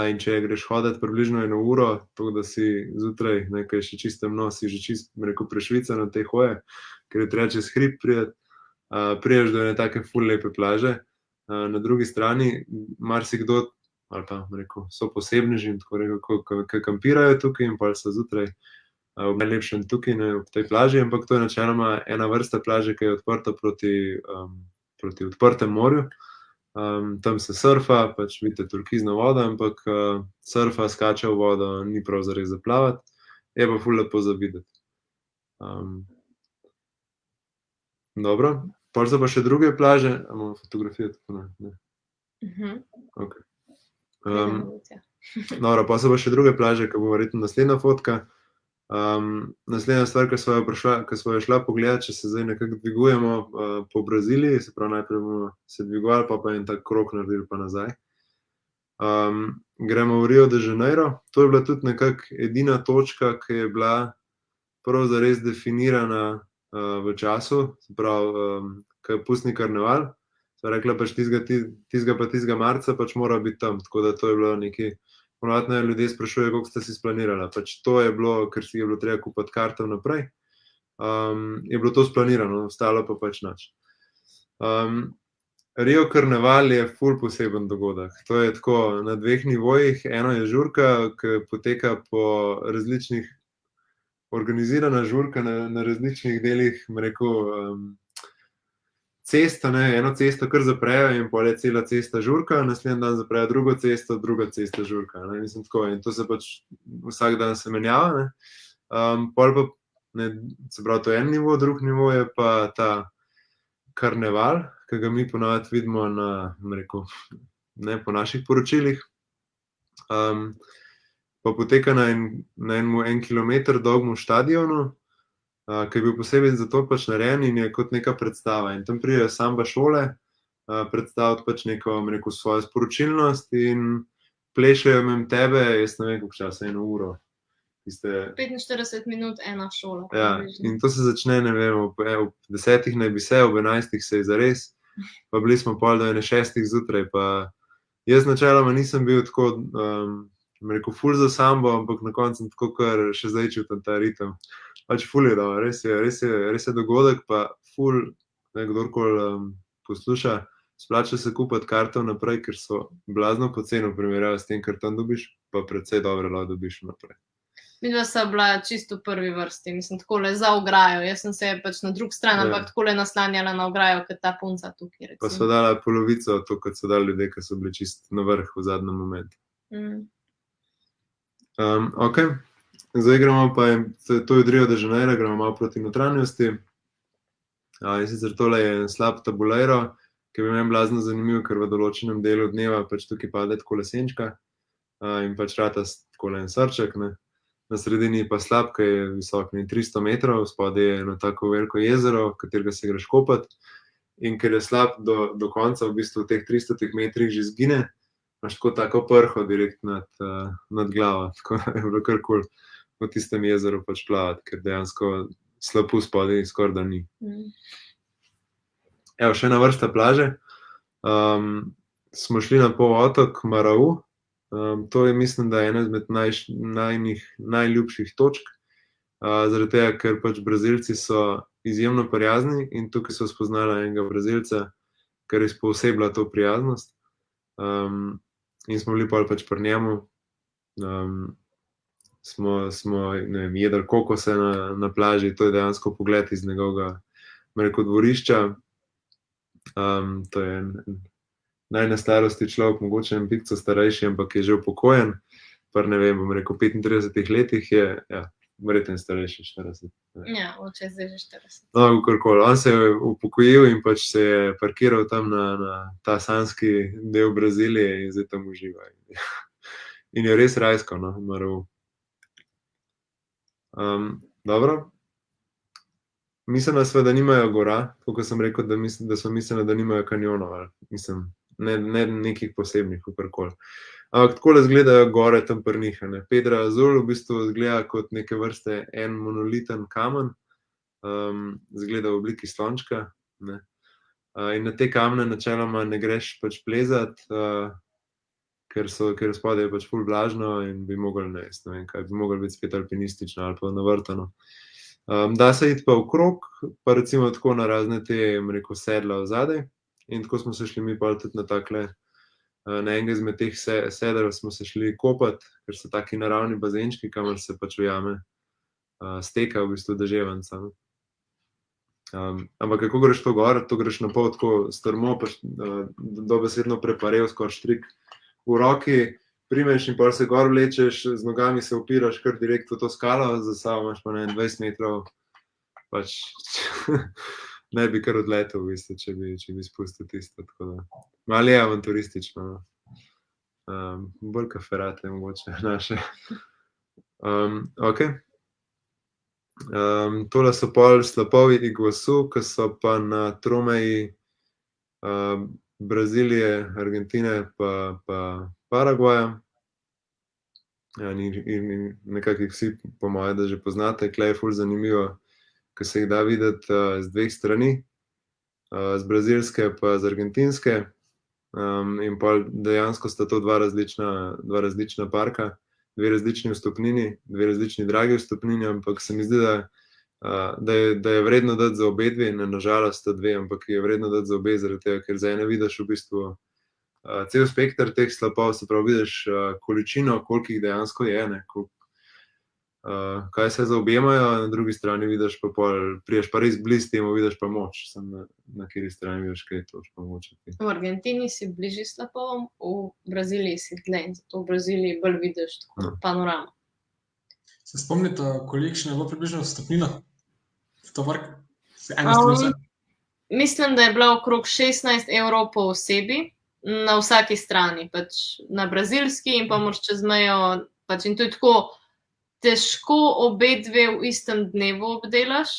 in če greš hoditi približno 1 uro, tako da si zjutraj, ne, ko je še čisto temno, si že čisto, bom rekel, prešvican od te hoje, ker je treba čez hrib priti, prideš do ene take ful lepe plaže. Na drugi strani marsikdo, ali pa, bom rekel, so posebneži, tako rekel, ki kampirajo tukaj in pol so zjutraj v najlepšem tukaj, ne, ob tej plaži, ampak to je načeloma ena vrsta plaže, ki je odprta proti odprtem morju. Tam se surfa, pač vidite turkizno vodo, ampak surfa, skače v vodo, ni prav zares za plavati, je pa ful lepo za videti. Dobro, pol so pa še druge plaže, a imamo fotografijo tako, ne? Okej. Dobro, pol so pa še druge plaže, ke bo verjetno naslednja fotka. Naslednja stvar, ke sva jo šla pogledat, če se zdaj nekako dvigujemo po Braziliji, se pravi, najprej bomo se dvigovali, pa en tak krog naredili pa nazaj. Gremo v Rio de Janeiro, to je bila tudi nekako edina točka, ki je bila prav zares definirana v času, se pravi, ke je pustni karneval, sva rekla pač tistega marca pač mora biti tam, tako da to je bilo nekaj, ponovadi me ljudje sprašujejo, koliko ste si splanirala, pač to je bilo, ker si je bilo treba kupiti karte vnaprej, je bilo to splanirano, ostalo pa pač nič. Rio karneval je ful poseben dogodek, to je tako na 2 nivojih, eno je žurka, ke poteka po različnih, organizirana žurka na različnih delih, bom rekel, cest, a ne, eno cesto kar zaprejo in pol je cela cesta žurka, naslednji dan zaprejo drugo cesto, druga cesta žurka, ne, mislim tako, in to se pač vsak dan se menjava, ne. Pol pa, ne, se pravi, to je en nivo, drug nivo je pa ta karneval, ke ga mi ponavadi vidimo na, bom rekel, ne, po naših poročilih. Pa poteka na enem 1 kilometer dolgem štadionu, ke je bil posebej za to pač narejen in je kot neka predstava. In tam pridejo samba šole, predstaviti pač neko, bom rekel, svojo sporočilnost in plešejo mimo tebe, jaz ne vem, koliko časa, 1 uro. 45 minut, ena šola. Ja, in to se začne, ne vem, ob 10 naj bi se, ob 11 se je zares, pa bili smo pol do ene 6 zjutraj, pa jaz načeloma nisem bil tako, bom rekel, ful za sambo, ampak na koncu sem tako kar še zdaj čutim ta ritem. Pač ful je dobro, res je dogodek, pa ful, ne, kdorkoli posluša, splača se kupiti karte vnaprej, ker so blazno poceni v primerjavi s tem, kar tam dobiš, pa precej dobre lahko dobiš vnaprej. Midva sta bila čisto v prvi vrsti, mislim, takole za ograjo, jaz sem se pač na drug stran, ampak takole naslanjala na ograjo, kot ta punca tukaj, recimo. Pa sva dala polovico, to, kot so dali ljudje, ki so bili čisto na vrh v zadnjem momentu. Okej, zdaj gremo pa, to je od Rio de Janeiro, gremo malo proti notranjosti. In sicer tole je slab tabuleiro, ki je meni blazno zanimiv, ker v določenem delu dneva pač tukaj pade takole senčka, in pač rata takole en srček, ne. Na sredini pa slap, ki je visok 300 metrov, spodaj je eno tako veliko jezero, v katerega se greš kopat, in ker je slap do konca, v bistvu v teh 300 metrih že izgine, imaš tako prho direkt nad glavo, tako da je bilo kar kul v tistem jezeru pač plavati, ker dejansko slapu spodaj skoraj da ni. Evo, še ena vrsta plaže. Smo šli na polotok Marau, to je, mislim, da je ena izmed najljubših točk, zaradi tega, ker pač Brazilci so izjemno prijazni in tukaj so spoznala enega Brazilca, ker res posebla to prijaznost. In smo bili pač pri njemu. Smo ne vem, jedli kokose na plaži, to je dejansko pogled iz njegovega dvorišča. To je naj na starosti človek, mogoče en pikco starejši, ampak je že upokojen, ne vem, bom rekel, 35 letih je, ja, verjetno starejši, 40. Ja, oče zdaj že 40. No, kakorkoli. On se je upokojil in pač se je parkiral tam na ta sanski del Brazilije in zdaj tam uživa. In je res rajsko, no, umrl. Dobro. Mislila sva, da nimajo gora, tako kot sem rekel, da so mislila, da nimajo kanjonov, ali mislim, ne nekih posebnih, kakorkoli. Ampak takole izgledajo gore tam pri njih, ne. Pedra Azul v bistvu izgleda kot neke vrste en monoliten kamen, izgleda v obliki slončka, ne. In na te kamne načeloma ne greš pač plezat, ker spodaj je pač ful vlažno in bi mogli, ne vem kaj, bi mogli biti spet alpinistično ali pa navrtano. Da se iti pa okrog, pa recimo tako na razne te, rekel, sedla ozadaj, in tako smo se šli mi pol tudi na takle, na enega izmed teh sedel smo se šli kopat, ker so taki naravni bazenčki, kamor se pač ujame, steka v bistvu deževanca. Ampak kako greš to gor, to greš napol tako strmo, pač dobesedno preparel, skoraj štrik v roki, primeš in pol se gor vlečeš, z nogami se opiraš kar direkt v to skalo, za sabo imaš pa 20 metrov, pač ne bi kar odletel, v bistvu, če bi spustil tisto, tako da. Malo je avanturistično, bolj kaferate mogoče naše. Ok. Tole so pol slapovi Iguazu, ki so pa na tromeji Brazilije, Argentine pa Paragvaja. In nekako jih vsi, po moje, da že poznate, tule je ful zanimivo, ker se jih da videti z dveh strani, z brazilske pa z argentinske. In pol dejansko sta to dva različna parka, dve različni vstopnini, dve različni dragi vstopnini, ampak se mi zdi, da je vredno dati za obe dve, nažalost sta dve, ampak je vredno dati za obe, zaradi tega, ker za ene vidiš v bistvu cel spekter teh slapov, se pravi, vidiš količino, koliko jih dejansko je, ne, kaj se zaobjemajo, na drugi strani vidiš pa pol, priješ pa res blizu temu, vidiš pa moč, samo na kateri strani vidiš, kaj je to pa moč. V Argentini si bližje slapovom, v Braziliji si dlje, zato v Braziliji bolj vidiš tako panoramo. Se spomnite, kolikšna je bila približno stopnina v to park? Ena stopnica? Mislim, da je bila okrog 16 evrov po osebi, na vsaki strani, pač na brazilski in pa moraš čez mejo, pač in to je tako težko obe dve v istem dnevu obdelaš.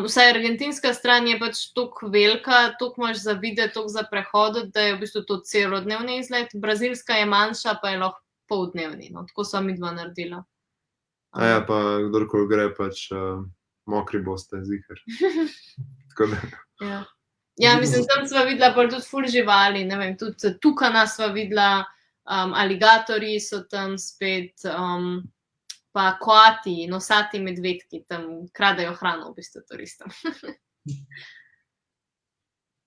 Vsaj argentinska stran je pač toliko velika, toliko imaš za videti, toliko za prehoditi, da je v bistvu to celodnevni izlet. Brazilska je manjša, pa je lahko poldnevni, no, tako sva midva naredila. Ja, pa kdorkoli gre, pač mokri boste, ziher. Tako da. Ja, mislim, tam sva videla pa tudi ful živali, ne vem, tudi tukana sva videla, aligatorji so tam spet, pa koati, nosati medvedki, tam kradejo hrano v bistvu turistom.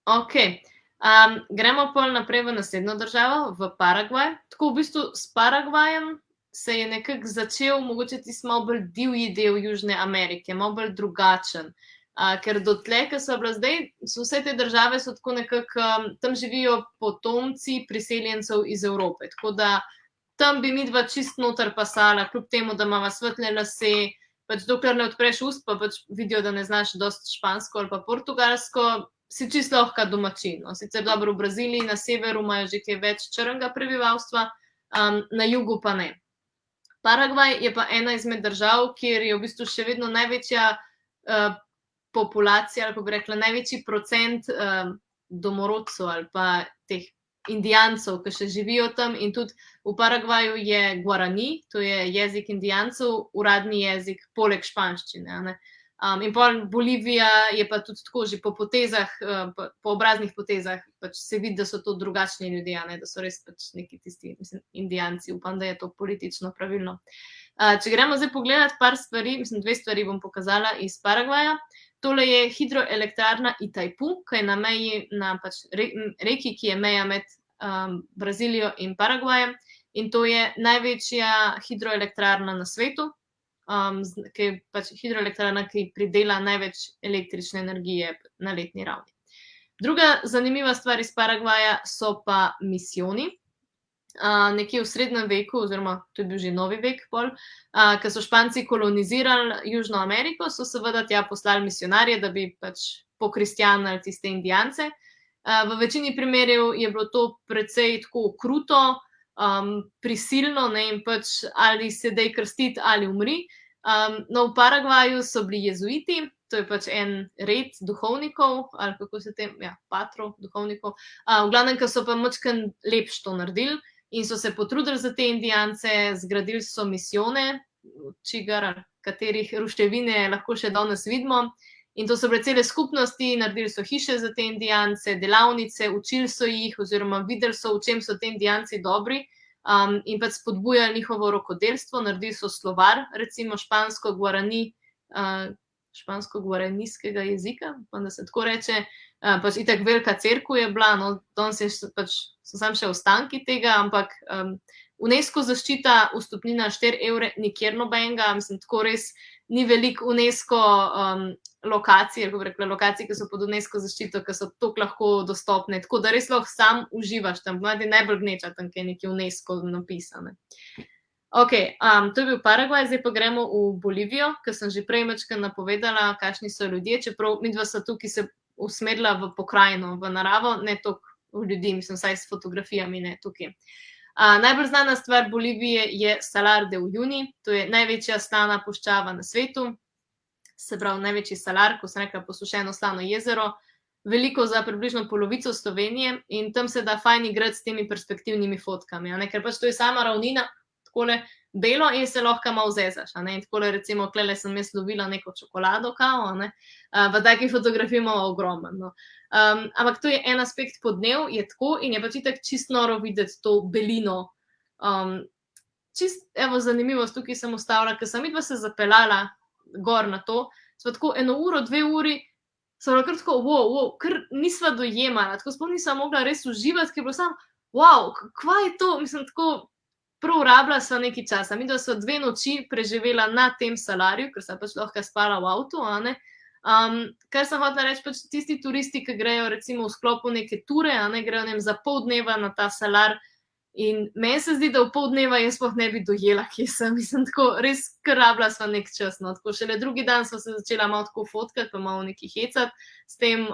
Ok, gremo pol naprej v naslednjo državo, v Paragvaj. Tako v bistvu s Paragvajem se je nekako začel mogoče tisti malo bolj divji del Južne Amerike, malo bolj drugačen. Ker dotlej, ko so bila zdaj, so vse te države so tako nekako, tam živijo potomci priseljencev iz Evrope, tako da tam bi midva čist noter pasala, kljub temu, da imava svetle lase, pač dokler ne odpreš ust, pa pač vidijo, da ne znaš dosti špansko ali pa portugalsko, si čist lahka domačin. Sicer dobro, v Braziliji na severu imajo že kaj več črnega prebivalstva, na jugu pa ne. Paragvaj je pa ena izmed držav, kjer je v bistvu še vedno največja populacija, ali pa bi rekla, največji procent domorodcev ali pa teh indijancov, ki še živijo tam, in tudi v Paragvaju je guarani, to je jezik indijancev, uradni jezik poleg španščine, ne. In pol Bolivija je pa tudi tako, že po potezah, po obraznih potezah, pač se vidi, da so to drugačni ljudje, ne, da so res pač neki tisti, mislim, indijanci, upam, da je to politično pravilno. Če gremo zdaj pogledati par stvari, mislim, 2 stvari bom pokazala iz Paragvaja. Tole je hidroelektrarna Itaipu, ki je na meji na pač reki, ki je meja med Brazilijo in Paragvajem. In to je največja hidroelektrarna na svetu, ki je pač hidroelektrarna, ki pridela največ električne energije na letni ravni. Druga zanimiva stvar iz Paragvaja so pa misijoni. Nekje v srednjem veku, oziroma to je bil že novi vek pol, ko so Španci kolonizirali Južno Ameriko, so seveda tja poslali misionarje, da bi pač pokristjanili tiste indijance. V večini primerjev je bilo to precej tako kruto, prisilno, ne, in pač ali se dej krstiti ali umri. No, v Paragvaju so bili jezuiti, to je pač en red duhovnikov, ali kako se tem, ja, patrov duhovnikov, v glavnem, ki so pa močkan lepš to naredili in so se potrudili za te indijance, zgradili so misijone, katerih ruševine lahko še danes vidimo. In to so bile cele skupnosti, naredili so hiše za te indijance, delavnice, učili so jih, oziroma videli so, v čem so te indijanci dobri, in pač spodbujali njihovo rokodelstvo, naredili so slovar, recimo špansko-guaranijskega jezika, da se tako reče, pač itak velika cerkev je bila, no, danes pač so samo še ostanki tega, ampak UNESCO zaščita, vstopnina 4 evre, nikjer nobenega, mislim, tako res ni veliko UNESCO lokacij, kako bi rekla, lokacij, ki so pod UNESCO zaščito, ki so toliko lahko dostopne, tako da res lahko sam uživaš tam, najbolj gneča tam, ki je nekaj UNESCO napisane. Ok, to je bil Paragvaj, zdaj pa gremo v Bolivijo, ker sem že prej mečkaj napovedala, kakšni so ljudje, čeprav midva sta tukaj se usmerila v pokrajino, v naravo, ne toliko v ljudi, mislim, vsaj s fotografijami, ne tukaj. Najbolj znana stvar Bolivije je Salar de Uyuni, to je največja slana puščava na svetu, se pravi največji salar, ko sem rekla posušeno slano jezero, veliko za približno polovico Slovenije in tam se da fajn igrati s temi perspektivnimi fotkami, ker pač to je sama ravnina, takole belo in se lahko malo zezaš, in takole recimo, klele sem jaz lovila neko čokolado kao, pa takih fotografij imamo ogromno, no. Ampak to je en aspekt podnev, je tako in je pač itak čist noro videti to belino. Čist, evo, zanimivost, tukaj sem ustavila, ker sem midva se zapeljala gor na to, sva tako 1 uro, 2 uri, sva bila kar tako, wow, kar nisva dojemala, tako sploh nisva mogla res uživati, ker je bilo samo, wow, kva je to, mislim, tako prav rabila sva nekaj časa. Midva sva 2 noči preživela na tem salarju, ker sva pač lahko spala v avtu, kar sem hotela reči, pač tisti turisti, ki grejo recimo v sklopu neke ture, grejo za pol dneva na ta salar in meni se zdi, da v pol dneva jaz sploh ne bi dojela, kje sem, mislim, tako res kar rabila sva nek čas, no, tako šele drugi dan sva se začela malo tako fotkati, pa malo nekaj hecati s tem,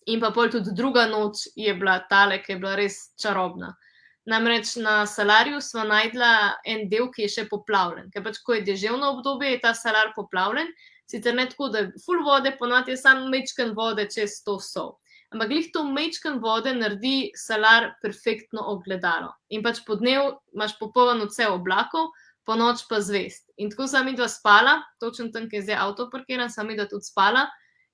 in pa pol tudi druga noč je bila tale, ki je bila res čarobna. Namreč na salarju sva najdla en del, ki je še poplavljen, ker pač, ko je deževno obdobje, je ta salar poplavljen, sicer ne tako, da je ful vode, ponovadi je samo mečken vode čez to sol. Ampak glih to mečken vode naredi salar perfektno ogledalo. In pač po dnev imaš popoln odsev oblakov, po noč pa zvezd. In tako sem midva spala, točno tam, kjer je zdaj avto parkiran, sem midva tudi spala.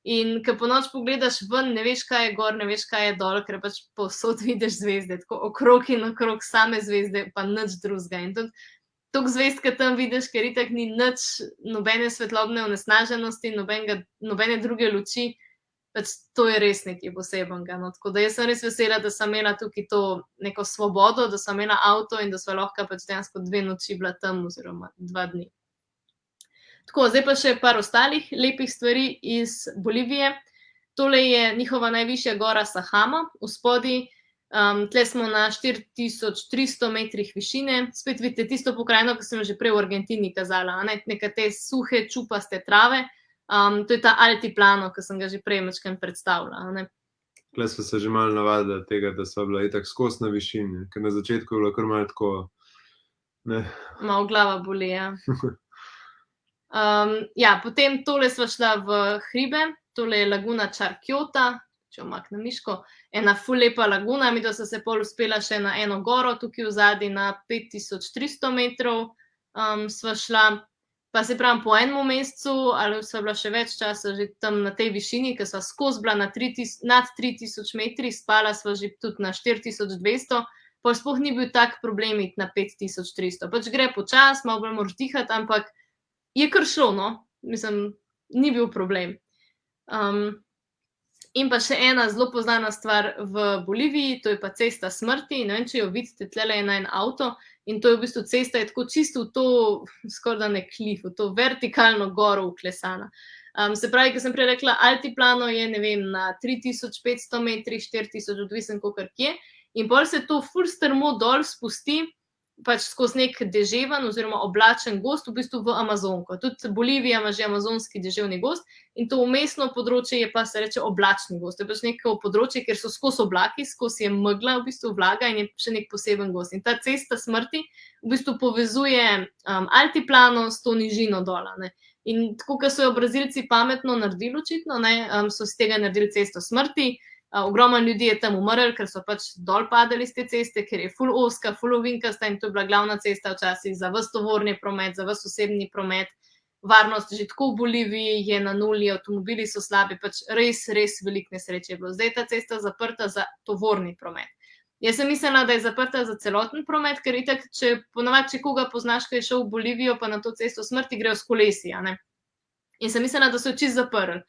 In ko po noč pogledaš ven, ne veš, kaj je gor, ne veš, kaj je dol, ker pač povsod vidiš zvezde, tako okrog in okrog same zvezde, pa nič drugega. In tudi toliko zvezd, ki tam vidiš, ker itak ni nič, nobene svetlobne onesnaženosti, nobene druge luči, pač to je res nekaj posebnega. No. Tako da jaz sem res vesela, da sem imela tukaj to neko svobodo, da sem imela avto in da sva lahko pač dejansko 2 noči bila tam, oziroma 2 dni. Tako, zdaj pa še par ostalih lepih stvari iz Bolivije. Tole je njihova najvišja gora Sajama, v spodaj. Tle smo na 4300 metrih višine. Spet vidite tisto pokrajino, ki sem že prej v Argentini kazala, neka te suhe, čupaste trave. To je ta altiplano, ki sem ga že prej mečkaj predstavila. Tle smo se že malo navadili tega, da so bila itak skos na višini, ker na začetku je bilo kar malo tako, ne. Malo glava boli, ja. Ja, potem tole sva šla v hribe, tole je laguna Čarkjota, če omaknem miško, ena ful lepa laguna, midva sva se pol uspela še na eno goro, tukaj v zadnji na 5300 metrov sva šla, pa se pravim po enem mesecu, ali sva bila še več časa že tam na tej višini, ker sva skozi bila nad 3000 metri, spala sva že tudi na 4200, pa sploh ni bil tak problem iti na 5300. Pač gre počas, malo bolj moraš dihati, ampak je kar šlo, no. Mislim, ni bil problem. In pa še ena zelo poznana stvar v Boliviji, to je pa cesta smrti. Ne vem, če jo vidite, tlele je en avto in to je v bistvu cesta, je tako čisto v to, skoraj da ne klif, v to vertikalno goro uklesana. Se pravi, ko sem prej rekla, altiplano je, ne vem, na 3500 metrih, 4000, odvisen kakor kje, in pol se to ful strmo dol spusti, pač skozi nek deževen oziroma oblačen gozd, v bistvu v Amazonko. Tudi Bolivija ima že amazonski deževni gozd in to vmesno področje je pa se reče oblačni gozd. To je pač neko področje, kjer so skozi oblaki, skozi je megla v bistvu vlaga in je še nek poseben gozd. In ta cesta smrti v bistvu povezuje altiplano s to nižino dola, ne. In tako, ker so jo Brazilci pametno naredili očitno, ne, so z tega naredili cesto smrti. Ogromno ljudi je tam umrl, ker so pač dol padali z te ceste, ker je ful ozka, ful ovinkasta in to je bila glavna cesta včasih za ves tovorni promet, za ves osebni promet. Varnost že tako v Boliviji je na nuli, avtomobili so slabi, pač res veliko nesreče je bilo. Zdaj je ta cesta zaprta za tovorni promet. Jaz sem mislila, da je zaprta za celoten promet, ker itak, ponavadi, če koga poznaš, ki je šel v Bolivijo pa na to cesto smrti, grejo s kolesi, a ne. In sem mislila, da so jo čisto zaprli.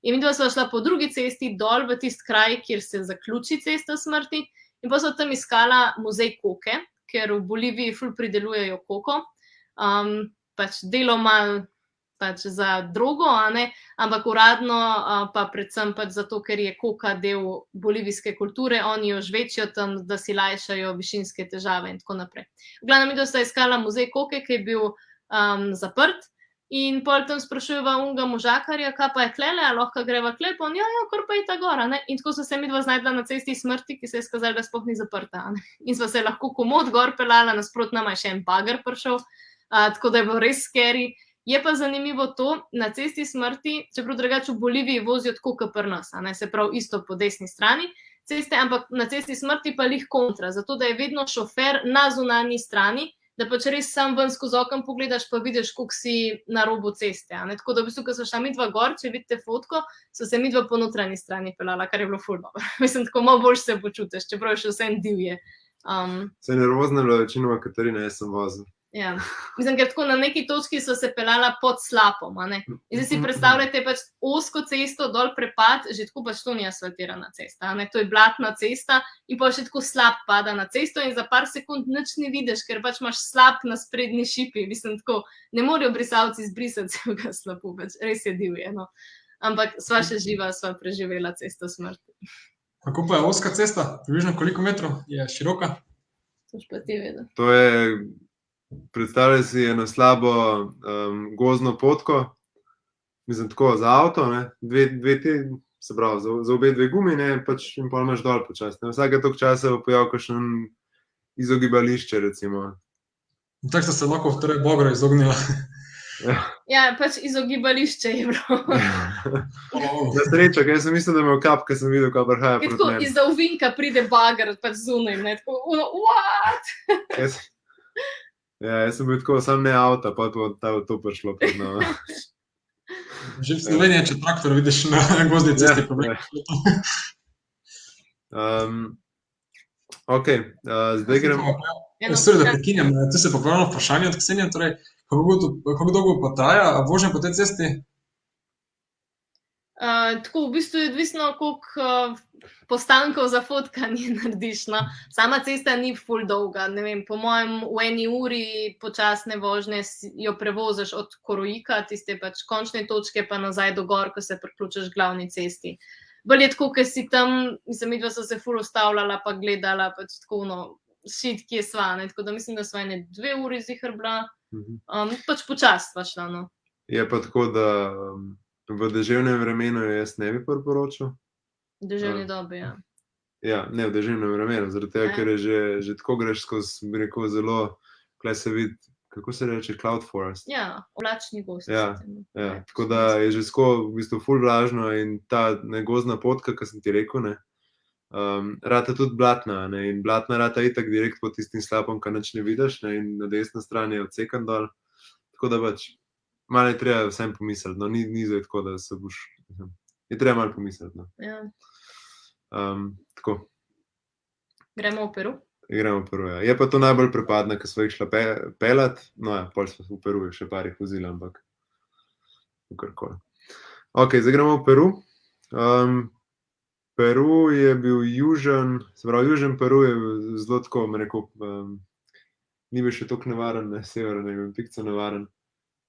In midva sva šla po drugi cesti dol v tisti kraj, kjer se zaključi cesta smrti, in pa sva tam iskala muzej koke, ker v Boliviji ful pridelujejo koko, pač deloma pač za drogo, a ne, ampak uradno pa predvsem pač zato, ker je koka del bolivijske kulture, oni jo žvečijo tam, da si lajšajo višinske težave in tako naprej. V glavnem midva sva iskala muzej koke, ki je bil zaprt. In pol tam sprašujeva unga možakarja, kaj pa je tlele, a lahko greva tle, pa on, ja, kar pa je ta gora, ne. In tako so se midva znajdla na cesti smrti, ki se je skazala, da sploh ni zaprta, ne. In sva se lahko komot gor pelala, nasprot nama je še en bager prišel, tako da je bilo res scary. Je pa zanimivo to, na cesti smrti, čeprav drugače v Boliviji vozijo tako kot pri nas, a ne, se pravi isto po desni strani ceste, ampak na cesti smrti pa lih kontra, zato da je vedno šofer na zunanji strani, da pač res sam ven skozi okno pogledaš, pa vidiš, koliko si na robu ceste. Tako da v bistvu, ko so šla midva gor, če vidite fotko, so se midva po notranji strani pelala, kar je bilo ful dobro. Mislim, tako malo boljše se počutiš, čeprav je še vse en divje. Se je nervozna bila večinoma Katarina, jaz sem vozil. Ja, mislim, ker tako na neki točki so se pelala pod slapom, a ne. In zdaj si predstavljate pač ozko cesto, dol prepad, že tako pač to ni asfaltirana cesta, a ne, to je blatna cesta in pa še tako slap pada na cesto in za par sekund nič ne vidiš, ker pač imaš slap na sprednji šipi, mislim, tako, ne morejo brisalci zbrisati celega slapu, pač res je divje, no. Ampak sva še živa, sva preživela cesto smrti. Kako pa je ozka cesta? Približno koliko metrov je široka? To pa ti vedel. To je, predstavljaj si eno slabo gozdno potko, mislim tako za avto, ne, se pravi, za obe dve gumi, ne, pač in pol imaš dol počasno. Vsake toliko časa bo pojavil kakšen izogibališče, recimo. Tako sta se lahko torej bogro izognila. Ja, pač izogibališče je bilo. Na srečo, ker sem mislil, da me v kap, ker sem videl, kaj prihaja proti Tako meni. izza ovinka pride bager, pač zunaj, ne, tako, what? Jaz sem bil tako, sam ne avta, pa to prišlo pred nama. Že v Sloveniji, če traktor vidiš na gozdni cesti, problem. Ok, zdaj gremo. Sorry, da prekinjam, tu se popravljamo vprašanje od Ksenije, torej, kako dolgo pa traja vožnja po tej cesti? Tako, v bistvu je odvisno, koliko postankov za fotkanje narediš, no. Sama cesta ni ful dolga, ne vem, po mojem v eni uri počasne vožnje jo prevoziš od Koroika, tiste pač končne točke, pa nazaj do gor, ko se priključiš glavni cesti. Bolj je tako, ker si tam, mislim, midva so se ful ustavljala, pa gledala, pač tako, no, shit, kje sva, ne, tako da mislim, da sva ene 2 uri ziher bila, pač počas sva šla, no. Je pa tako, da v deževnem vremenu jaz ne bi priporočil. Deževni dobi, ja. Ja, ne v deževnem vremenu, zaradi tega, ker je že tako greš skozi, bi rekel, zelo, kaj se vidi, kako se reče, cloud forest. Ja, oblačni gozd. Ja, tako da je že tako v bistvu ful vlažno in ta gozdna potka, ki sem ti rekel, ne, rata tudi blatna, ne, in blatna rata itak direkt pod tistim slapom, ki nič ne vidiš, ne, in na desni strani je odsekan dol, tako da pač malo je treba vsem pomisliti, no, ni zdaj tako, da se boš, je treba malo pomisliti, no. Ja. Tako. Gremo v Peru? gremo v Peru. Ja. Je pa to najbolj prepadno, ker smo jih šla pelat, no ja, pol smo v Peru še parih vozili, ampak kakorkoli. Ok, zdaj gremo v Peru. Peru je bil južen, se pravi, južen Peru je zelo tako, bom rekel, ni bil še toliko nevaren, ne, severen, ne bil pikco nevaren.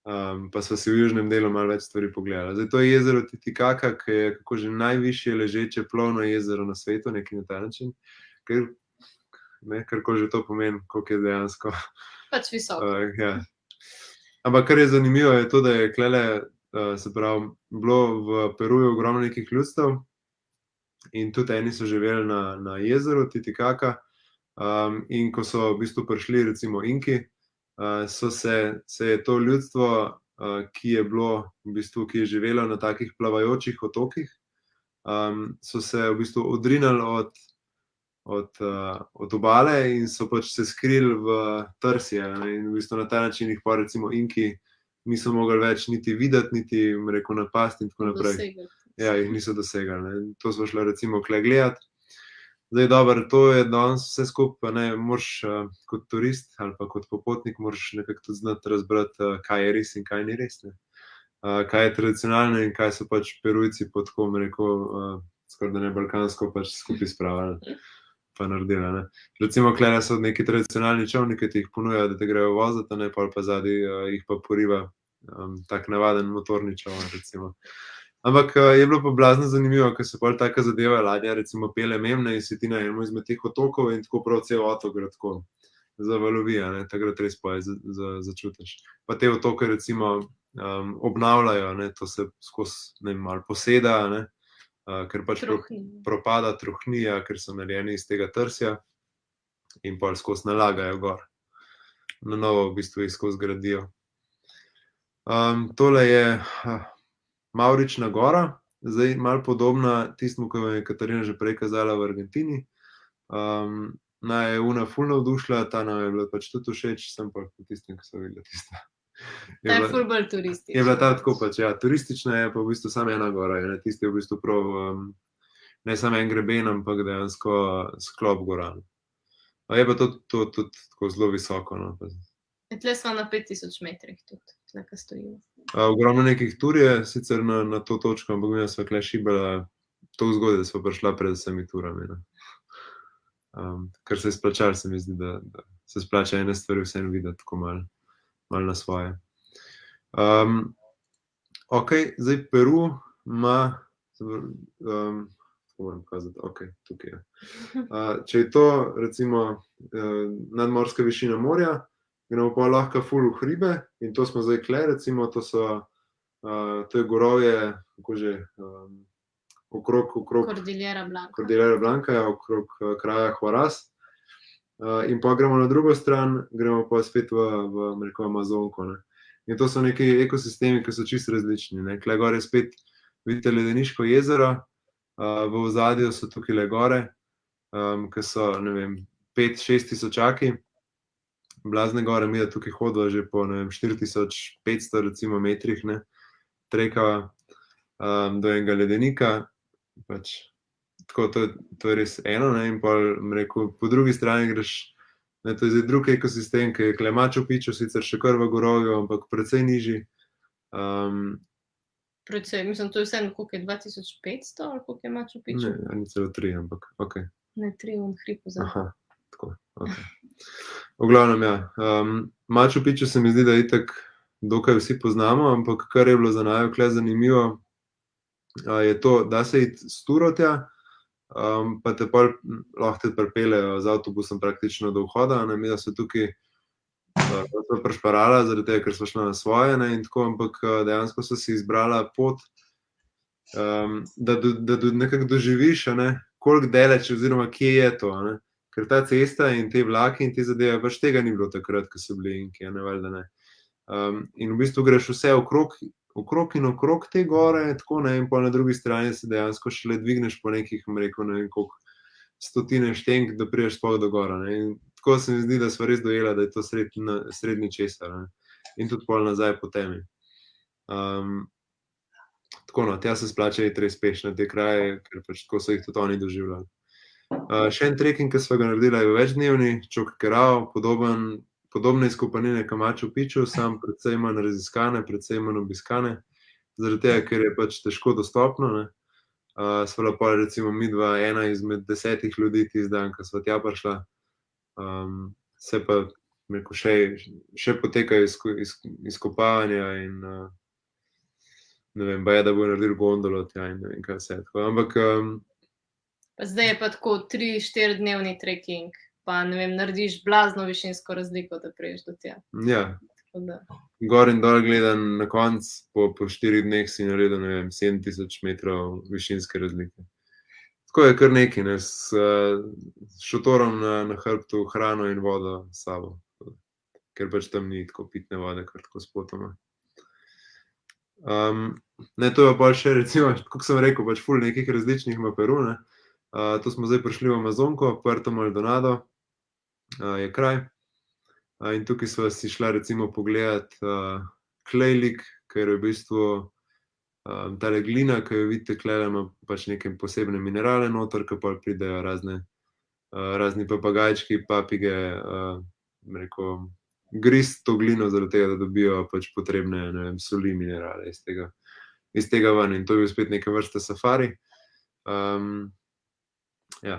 Pa so si v južnem delu malo več stvari pogledali. Zdaj to je jezero Titicaca, ki je kako že najvišje ležeče plovno jezero na svetu, nekaj na ta način, kar že to pomeni, koliko je dejansko. Pač visoko. Ja. Ampak kar je zanimivo je to, da je klele, se pravi, bilo v Peruju ogromno nekih ljudstev in tudi eni so živeli na jezeru Titicaca, in ko so v bistvu prišli recimo Inki, se je to ljudstvo, ki je bilo v bistvu, ki je živelo na takih plavajočih otokih, so se v bistvu odrinali od obale in so pač se skrili v trsje, ne, in v bistvu na ta način jih pa recimo Inki niso mogli več niti videti, niti rekel napasti in tako naprej. Dosegati. Ja, jih niso dosegali, ne. To smo šli recimo kle gledati. Zdaj, dobro, to je danes vse skupaj, ne, moraš kot turist ali pa kot popotnik moraš nekako tudi znati razbrati, kaj je res in kaj ni res, ne. Kaj je tradicionalno in kaj so pač Perujci po tako, bom rekel, skoraj da ne balkansko pač skupaj spravili pa naredili, ne. Recimo, klele so neki tradicionalni čolni, ki ti jih ponujajo, da te grejo voziti, ne, pol pa zadaj jih pa poriva tak navaden motorni čoln, recimo. Ampak je bilo pa blazno zanimivo, ker se pol taka zadeva ladja recimo pele memne in si ti na enem izmed teh otokov in tako prav cel otok gre tako zavalovi, ne, takrat res pa začutiš. Pa te otoke recimo obnavljajo, ne, to se skozi, ne vem, malo poseda, ne, ker pač propada trohnija, ker so narejeni iz tega trsja in pol skozi nalagajo gor. Na novo v bistvu jih skozi gradijo. Tole je Mavrična gora, zdaj malo podobna tistemu, ko je Katarina že prej kazala v Argentini. Naj je una ful navdušila, ta nam je bila pač tudi všeč, sem pa po tistem, ko so videla tista. Ta je ful bolj turistična. Je bila ta tako pač, ja, turistična je pa v bistvu samo ena gora, ne, tisti je v bistvu prav, ne samo en greben, ampak dejansko sklop gora. Je pa to tudi tako zelo visoko, no. Tle smo na 5000 metrih tudi, tle, ko stojimo. Ogromno nekih tur je sicer na to točko, ampak mi smo kle šibala tako zgodaj, da smo prišla pred vsemi turami, ne. Ker se je splačalo, se mi zdi, da se splača ene stvari vseeno videti tako malo na svoje. Ok, zdaj Peru ima, moram kazati, ok, tukaj je. Če je to recimo nadmorska višina morja, gremo pa lahko ful v hribe in to smo zdaj kle, recimo, to je gorovje, kako že, okrog Cordillera Blanca. Cordillera Blanca, ja, okrog kraja Huaraz. In pa gremo na drugo stran, gremo pa spet v Amazonko, ne. In to so neki ekosistemi, ki so čisto različni, ne. Tle gor je spet, vidite, ledeniško jezero, v ozadju so tukajle gore, ki so, ne vem, 5-6 tisočaki, blazne gore, mi tukaj hodiva že po, ne vem, 4500 recimo metrih, ne, trekava do enega ledenika, pač tako, to je res eno, ne, in pol, rekel, po drugi strani greš, ne, to je zdaj drug ekosistem, ki je kle Machu Picchu, sicer še kar v gorovju, ampak precej nižji. Precej, mislim, to je vseeno, koliko je 2500 ali koliko je Machu Picchu? Ne, ni celo 3, ampak ok. Ne, 3 v hribu za. Aha, tako, ok. V glavnem, ja. Machu Picchu se mi zdi, da itak dokaj vsi poznamo, ampak kar je bilo za naju kle zanimivo, je to, da se iti s turo tja, pa te pol lahko te pripeljejo z avtobusom praktično do vhoda, ne, mi da so tukaj prešparala, zaradi tega, ker so šla na svoje, ne, in tako, ampak dejansko so si izbrala pot, da nekako doživiš, ne, koliko daleč oziroma kje je to, ne. Ker ta cesta in te vlaki in te zadeve, pač tega ni bilo takrat, ko so bili Inki, ne, valjda ne. In v bistvu greš vse okrog in okrog te gore, tako, ne, in pol na drugi strani se dejansko šele dvigneš po nekih, rekel, ne vem koliko, 100 štenk, da prideš sploh do gora, ne. In tako se mi zdi, da sva res dojela, da je to srednji česar, ne. In tudi pol nazaj po temi. Tako, no, tja se splača iti res peš na te kraje, ker pač tako so jih tudi oni doživljali. Še en trekking, ki smo ga naredili, je večdnevni, Čok Kerao, podobne izkopanine Kamaču Piču, sam precej manj raziskane, precej manj obiskane, zaradi tega, ker je pač težko dostopno, ne. Sva bila pol recimo midva ena izmed 10 ljudi tisti dan, ko sva tja prišla. Se pa, bom rekel, še potekajo izkopavanja in ne vem, baje, da bojo naredili gondolo tja in ne vem, kaj vse. Tako, ampak Pa zdaj je pa tako 3-4 dnevni trekking, pa ne vem, narediš blazno višinsko razliko, da priješ do tja. ja, Tako da, gor in dol gledan, na koncu po 4 dneh si naredil, ne vem, 7000 metrov višinske razlike. Tako je kar nekaj, ne, s šotorom na hrbtu, hrano in vodo s sabo, ker pač tam ni tako pitne vode, kar tako spotoma. Ne, to je pa pol še recimo, kako sem rekel, pač ful nekih različnih ima Peru, ne. Tu smo zdaj prišli v Amazonko, Puerto Maldonado, je kraj. In tukaj sva si šla recimo pogledat Clay Lake, ker je v bistvu tale glina, ki jo vidite tulele, ima pač neke posebne minerale noter, ke pol pridejo razni papagajčki, papige, bom rekel, gristi to glino zaradi tega, da dobijo pač potrebne, ne vem, soli, minerale iz tega ven. In to je bil spet neke vrste safari. Ja,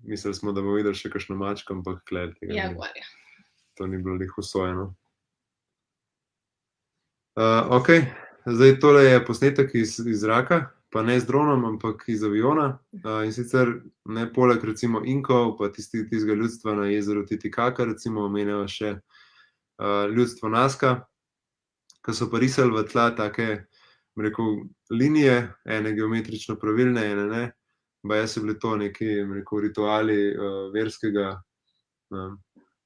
mislili smo, da bomo videli še kakšno mačko, ampak tule tega ni. jaguarja. To ni bilo glih usojeno. Okej, zdaj tole je posnetek iz zraka, pa ne z dronom, ampak iz aviona. In sicer ne poleg recimo Inkov pa tistega ljudstva na jezeru Titicaca recimo omenjava še ljudstvo Nazca, ke so pa risali v tla take, bom rekel, linije, ene geometrično pravilne, ene ne. Baje so bili to neki, bom rekel, rituali verskega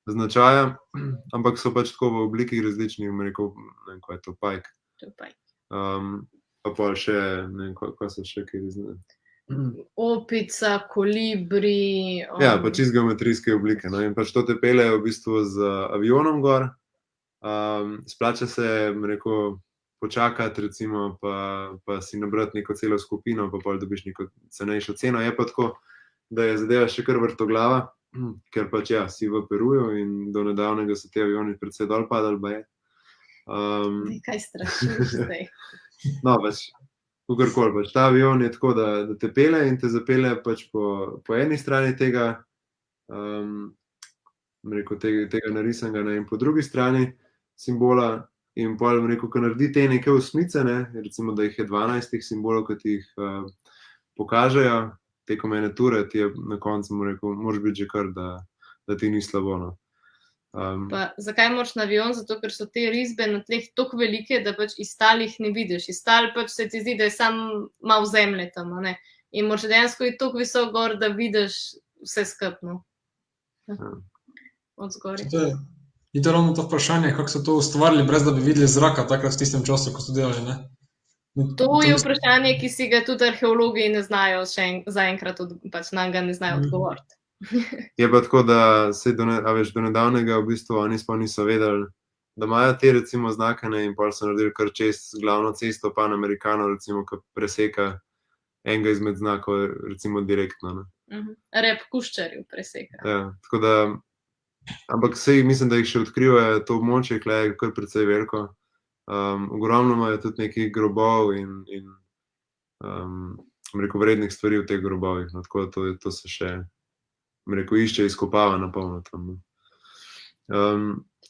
značaja, ampak so pač tako v obliki različnih, bom rekel, ne vem, kaj je to, pajk. To pa je. Pa pol še, ne vem, kaj so še kaj Opica, kolibri. Ja, pa čisto geometrijske oblike, no, in pač to te peljejo v bistvu z avionom gor. Splača se, bom rekel, počakati recimo pa si nabrati neko celo skupino, pa pol dobiš neko cenejšo ceno. Je pa tako, da je zadeva še kar vrtoglava, ker pač ja, si v Peruju in do nedavnega so ti avioni precej dol padali baje. Kaj strašiš zdaj? No, pač, kakorkoli, pač ta avion je tako, da te pelje in te zapelje pač po eni strani tega, bom rekel, tega narisanega, ne, in po drugi strani simbola. In pol, bom rekel, ko naredi te neke osmice, ne, recimo, da jih je 12 teh simbolov, ki ti jih pokažejo tekom ene ture, ti je na koncu, bom rekel, moraš biti že kar, da ti ni slabo, no. Pa zakaj moraš na avion? Zato, ker so te risbe na tleh toliko velike, da pač iz tal jih ne vidiš. Iz tal pač se ti zdi, da je samo malo zemlje tam, a ne. In moraš dejansko iti toliko visoko gor, da vidiš vse skupaj, no. Od zgoraj. Je to ravno to vprašanje, kako so to ustvarili, brez da bi videli zraka takrat v tistem času, ko so delali, ne? To je vprašanje, ki si ga tudi arheologi ne znajo zaenkrat, pač nanj ga ne znajo odgovoriti. Je pa tako, da se do nedavnega v bistvu oni sploh niso vedeli, da imajo te recimo znake, ne, in pol so naredili kar čez glavno cesto Panamericano, recimo, ki preseka enega izmed znakov recimo direktno, ne. Rep kuščarjev preseka. Ja, tako da, ampak saj mislim, da jih še odkrivajo, to območje tule je kar precej veliko. Ogromno imajo tudi nekih grobov in bom rekel, vrednih stvari v teh grobovih, no, tako da to se še, bom rekel, išče, izkopava na polno tam, no.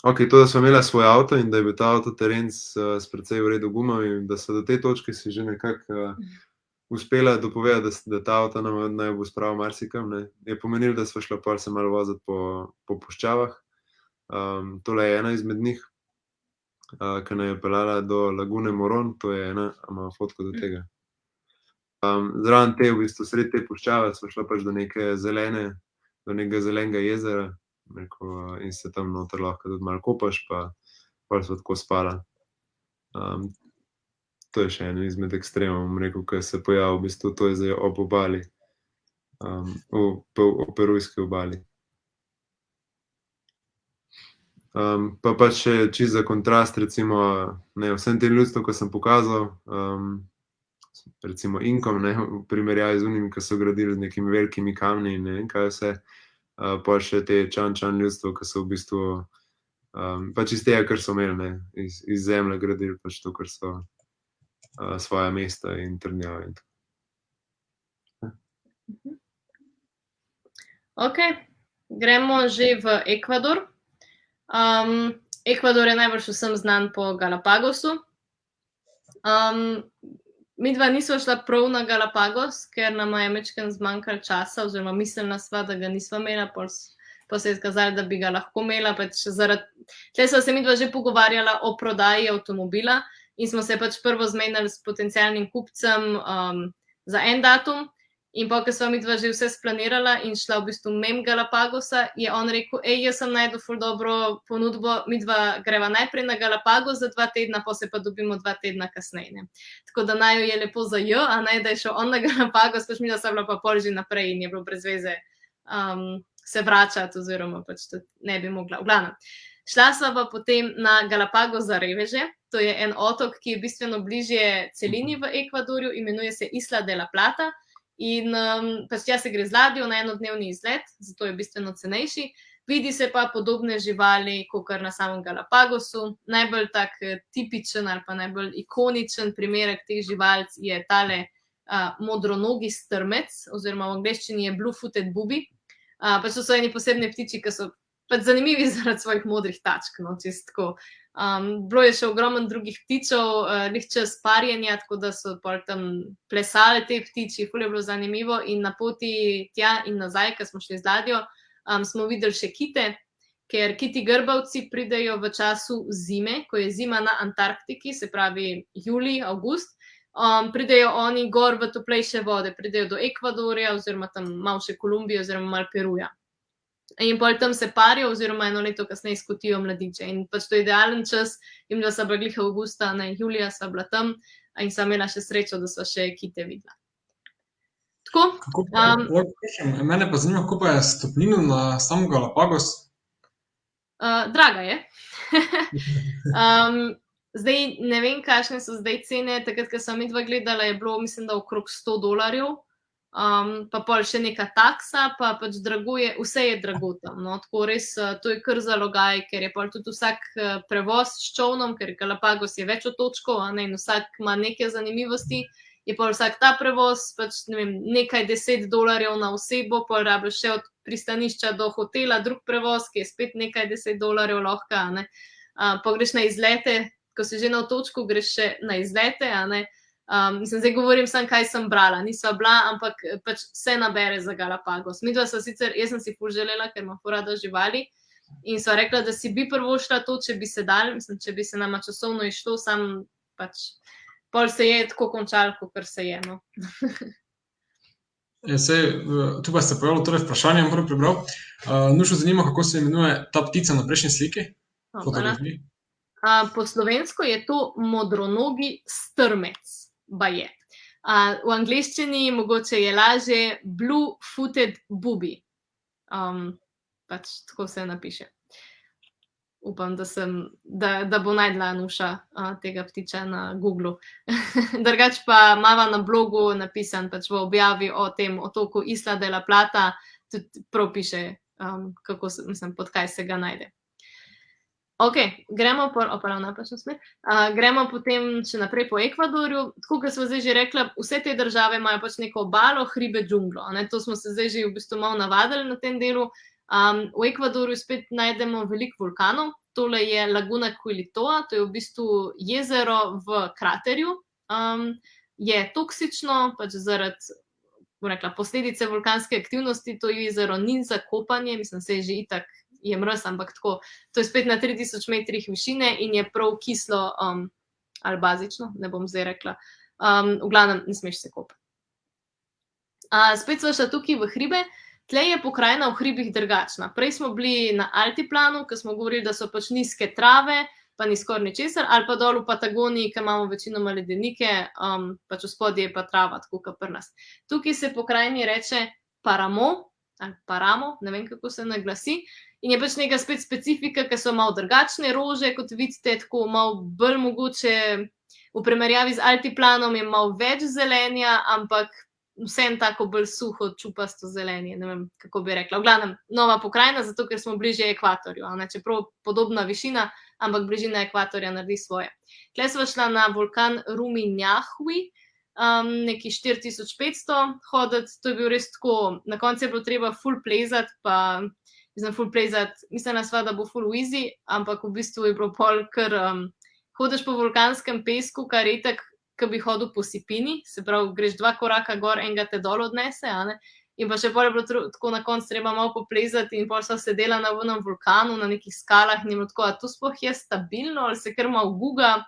Okej, to, da sva imela svoj avto in da je bil ta avtoteren s precej v redu gumami, da sva do te točke si že nekako uspela dopovedati, da ta avto naj bo spravil marsikam, ne. Je pomenilo, da sva šla pol se malo voziti po puščavah. Tole je ena izmed njih, ke naju je peljala do Lagune Moron, to je ena, a imava fotko do tega? Zraven te, v bistvu sredi te puščave sva šla pač do nekega zelenega jezera, bom rekel, in se tam noter lahko tudi malo kopaš, pa pol sva tako spala. To je še en izmed ekstremov, bom rekel, ke se pojavi, v bistvu to je zdaj ob obali, ob perujski obali. Pa pač še čisto za kontrast recimo, ne, vsem tem ljudstvom, ke sem pokazal, recimo Inkom, ne, v primerjavi z unimi, ki so gradili z nekimi velikimi kamni in ne vem kaj vse, pa še te čan ljudstvo, ki so v bistvu pač iz tega, kar so imeli, ne, iz zemlje gradili pač to, kar so svoja mesta in trdnjave. Ok, gremo že v Ekvador. Ekvador je najbolj vsem znan po Galapagosu. Midva nisva šla prav na Galapagos, ker nam je majčkeno zmanjkalo časa, oziroma mislila sva, da ga nisva imela, pa se je izkazalo, da bi ga lahko imela. Pač tle sva se midva že pogovarjala o prodaji avtomobila in smo se pač prvo zmenili s potencialnim kupcem za en datum. In pa, ko sva midva že vse splanirala in šla v bistvu mimo Galapagosa, je on rekel, jaz sem najdel ful dobro ponudbo, midva greva najprej na Galapagos za 2 tedna, pa se pa dobimo 2 tedna kasneje. Ne. Tako da naj jo je lepo za jo, a naj da je šel on na Galapagos, pač midva sva bila pa pol že naprej in je bilo brez veze se vračati, oziroma pač tudi ne bi mogla. V glavnem. Šla sva pa potem na Galapagos za reveže, to je en otok, ki je bistveno bližje celini v Ekvadorju, imenuje se Isla de la Plata. In pač tja se gre z ladjo na enodnevni izlet, zato je bistveno cenejši. Vidi se pa podobne živali, kakor na samem Galapagosu. Najbolj tak tipičen ali pa najbolj ikoničen primerek teh živalc je tale modronogi strmec, oziroma v angleščini je blue-footed booby. Pač to so eni posebni ptiči, ki so pač zanimivi zaradi svojih modrih tačk, no, čisto tako. Bilo je še ogromno drugih ptičev, lih čas parjenja, tako da so pol tam plesali te ptiči, ful je bilo zanimivo in na poti tja in nazaj, ko smo šli z ladjo, smo videli še kite, ker kiti grbavci pridejo v času zime, ko je zima na Antarktiki, se pravi julij, avgust, pridejo oni gor v toplejše vode, pridejo do Ekvadorja oziroma tam malo še Kolumbije oziroma malo Peruja. In pol tam se parijo, oziroma eno leto kasneje skotijo mladiče. In pač to je idealen čas, in da sva bila glih avgusta, ne, julija sva bila tam in sva imela še srečo, da sva še kite videla. Tako. Mene pa zanima, kako pa je stopnino na sam Galapagos? Draga je. Zdaj ne vem, kakšne so zdaj cene, takrat, ko sem midva gledala, je bilo, mislim, da okrog $100, pa pol še neka taksa, pa pač draguje, vse je drago tam, no, tako res, to je kar zalogaj, ker je pol tudi vsak prevoz s čovnom, ker Galapagos je več otočkov, ne, in vsak ima neke zanimivosti, je pol vsak ta prevoz, pač ne vem, nekaj $10 na osebo, pol rabiš še od pristanišča do hotela drug prevoz, ki je spet nekaj $10 lahko, ne, pa greš na izlete, ko si že na otočku, greš še na izlete, ne. Mislim, zdaj govorim sam, kaj sem brala, nisva bila, ampak pač vse nabere za Galapagos. Midva sva sicer, jaz sem si ful želela, ker imam ful rada živali in sva rekla, da si bi prvo šla to, če bi se dal, mislim, če bi se nama časovno išlo, sam pač pol se je tako končal, kakor se je, no. Tu pa ste pojavili torej vprašanje, moram prebral. Nušo zanima, kako se imenuje ta ptica na prejšnji sliki? Fotografiji. Po slovensko je to modronogi strmec. Baje. V angleščini mogoče je lažje blue-footed booby. Pač tako se napiše. Upam, da bo najdla Nuša tega ptiča na Googlu. Drugač pa mava na blogu napisan pač v objavi o tem otoku Isla de la Plata, tudi prav piše, kako, mislim, pod kaj se ga najde. Ok, gremo potem še naprej po Ekvadorju. Tako, kot smo zdaj že rekla, vse te države imajo pač neko obalo, hribe, džunglo. To smo se zdaj že v bistvu malo navadili na tem delu. V Ekvadorju spet najdemo veliko vulkanov. Tole je Laguna Quilitoa, to je v bistvu jezero v kraterju. Je toksično, pač zaradi, bom rekla, posledice vulkanske aktivnosti, to jezero ni za kopanje, mislim, se je že itak je mraz, ampak tako, to je spet na 3000 metrih višine in je prav kislo ali bazično, ne bom zdaj rekla. V glavnem, ne smeš se kopati. Spet sva šla tukaj v hribe, tle je pokrajina v hribih drugačna. Prej smo bili na altiplanu, ko smo govorili, da so pač nizke trave, pa ni skoraj ničesar, ali pa dol v Patagoniji, ki imamo večinoma ledenike, pač v spodje je pa trava, tako kot pri nas. Tukaj se pokrajini reče Paramo, ali Paramo, ne vem, kako se naglasi, in je pač neka spet specifika, ker so malo drugačne rože, kot vidite, tako malo bolj mogoče, V primerjavi z altiplanom je malo več zelenja, ampak vsem tako bolj suho, čupasto zelenje, ne vem, kako bi rekla. V glavnem, nova pokrajina, zato ker smo bližje ekvatorju, čeprav podobna višina, ampak bližina ekvatorja naredi svoje. Tle smo šla na vulkan Ruminjahvi, neki 4500 hoditi, to je bil res tako, na koncu je bilo treba full plezati, pa mislila sva, da bo full easy, ampak v bistvu je bilo pol, ker hodiš po vulkanskem pesku, kar je itak, ko bi hodil po sipini, se pravi, greš 2 koraka gor, enega te dol odnese, in pa še pol je bilo tako na koncu treba malo poplezati in pol sva sedela na vrnem vulkanu, na nekih skalah, in je bilo tako, a tu sploh je stabilno, ali se kar malo guga,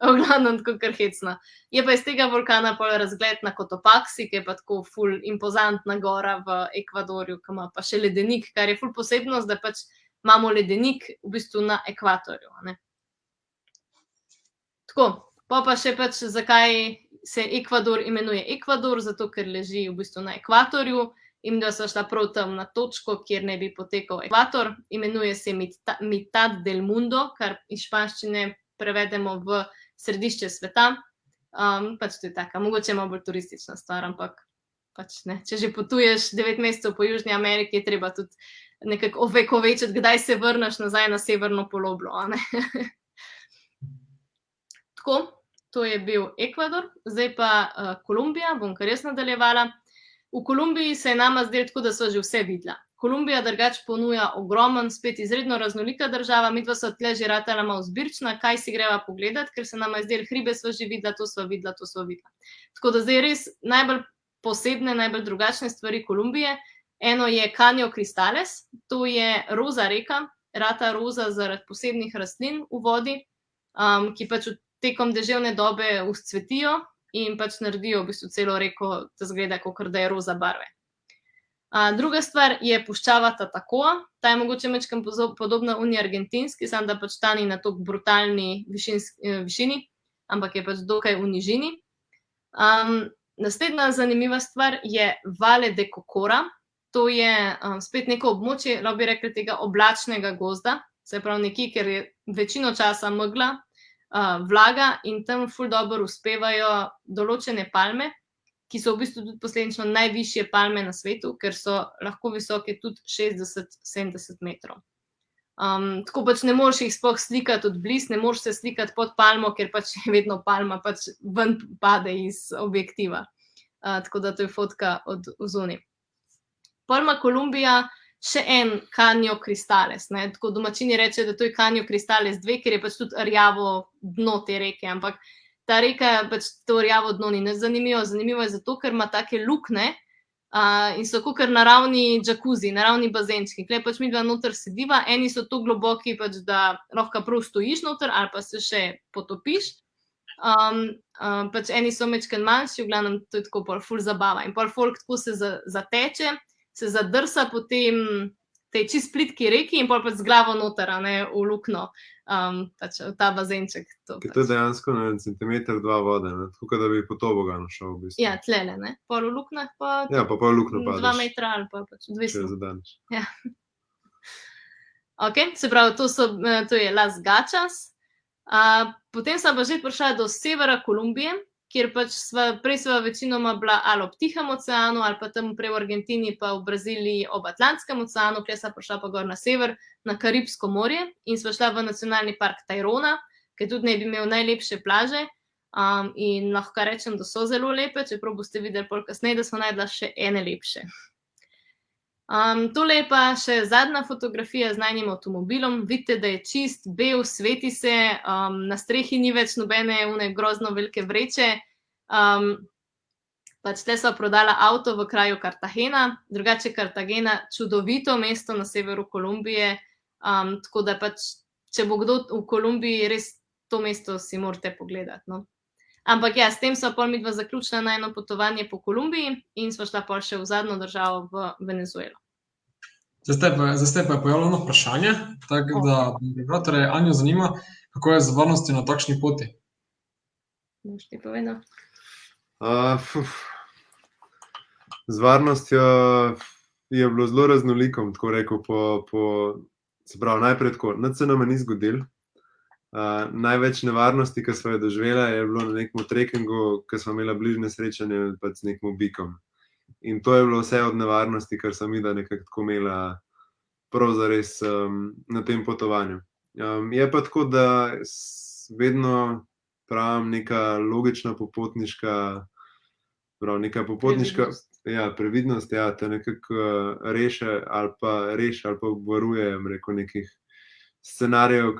v glavnem tako kar hecna. Je pa iz tega vulkana pol razgled na Cotopaxi, ki je pa tako ful impozantna gora v Ekvadorju, ki ima pa še ledenik, kar je ful posebnost, da pač imamo ledenik v bistvu na ekvatorju, Tako, pa še pač, zakaj se Ekvador imenuje Ekvador, zato ker leži v bistvu na ekvatorju in da so šla prav tam na točko, kjer ne bi potekal ekvator. Imenuje se Mitad del Mundo, kar iz španščine prevedemo v središče sveta. Pač to je taka, mogoče malo bolj turistična stvar, ampak pač ne. Če že potuješ 9 mesecev po Južni Ameriki, je treba tudi nekako ovekovečiti, kdaj se vrneš nazaj na severno poloblo, Tako, to je bil Ekvador, zdaj pa Kolumbija, bom kar jaz nadaljevala. V Kolumbiji se je nama zdelo tako, da so že vse videla. Kolumbija drugač ponuja ogromen, spet izredno raznolika država, midva so tle že ratala malo zbirčna, kaj si greva pogledati, ker se nama je zdelo, hribe sva že videla, to sva videla. Tako da zdaj res najbolj posebne, najbolj drugačne stvari Kolumbije. Eno je Caño Cristales, to je roza reka, rata roza zaradi posebnih rastlin v vodi, ki pač tekom deževne dobe vzcvetijo in pač naredijo v bistvu celo reko, da zgleda, kakor da je roza barve. Druga stvar je puščava Tatacoa, ta je mogoče majčkeno podobna uni argentinski, samo da pač ta ni na toliko brutalni višini, ampak je pač dokaj v nižini. Naslednja zanimiva stvar je Valle de Cocora, to je spet neko območje, lahko bi rekli tega oblačnega gozda, se pravi nekje, ker je večino časa megla, vlaga in tam ful dobro uspevajo določene palme, ki so v bistvu tudi posledično najvišje palme na svetu, ker so lahko visoke tudi 60-70 metrov. Tako pač ne moreš jih sploh slikati od blizu, ne moreš se slikati pod palmo, ker pač je vedno palma pač ven pade iz objektiva. Tako da to je fotka od zunaj. Pol ima Kolumbija še en Caño Cristales, tako domačini rečejo, da to je Caño Cristales 2, ker je pač tudi rjavo dno te reke, ampak ta reka pač to rjavo dno ni zanimivo, zanimivo je zato, ker ima take lukne in so kakor naravni džakuzi, naravni bazenčki, kle pač midva noter sediva, eni so to globoki, pač da lahko prav stojiš noter ali pa se še potopiš, pač eni so majčkeno manjši, v glavnem to je tako pol ful zabava in pol folk tako se zateče, se zadrsa po tej čist plitki reki in pol pač z glavo noter, v lukno, pač v ta bazenček. To je dejansko na centimeter 2 vode, tako da bi po tobogan šel v bistvu. Ja, tlele, pol v luknah pa... Ja, pa pol v lukno padeš. 2 metra ali pa pač odvisno. Če zadaneš. Ja. Ok, se pravi, to je Las Gachas. Potem sem pa že prišla do severa Kolumbije, kjer pač prej sva večinoma bila ali ob Tihem oceanu, ali pa tam prej v Argentini, pa v Braziliji ob Atlantskem oceanu, kjer sva prišla pa gor na sever, na Karibsko morje in sva šla v nacionalni park Tayrona, ki tudi ne bi imel najlepše plaže in lahko rečem, da so zelo lepe, čeprav boste videli pol kasneje, da smo najdla še ene lepše. Tole je pa še zadnja fotografija z najnim avtomobilom. Vidite, da je čist, bel, sveti se, na strehi ni več nobene grozno velike vreče. Pač tle sva prodala avto v kraju Cartagena, drugače Cartagena, čudovito mesto na severu Kolumbije, tako da pač, če bo kdo v Kolumbiji, res to mesto si morate pogledati, no. Ampak ja, s tem sva pol midva zaključila najno potovanje po Kolumbiji in sva šla pol še v zadnjo državo v Venezuelo. Zdaj pa je pojavilo eno vprašanje, tako da torej Anjo zanima, kako je z varnostjo na takšni poti? Boš ti povedal? Z varnostjo je bilo zelo raznolikom, tako rekel, se pravi, najprej tako, nič se nam ni zgodilo, Največ nevarnosti, ki smo jo doživela, je bilo na nekem trekkingu, ki smo imeli bližnje srečanje pač z nekim bikom. In to je bilo vse od nevarnosti, kar sem videla nekako tako imela prav zares na tem potovanju. Je pa tako, da vedno pravim neka logična popotniška, neka popotniška previdnost, te nekako reše ali pa obvaruje, rekel, nekih scenarijev,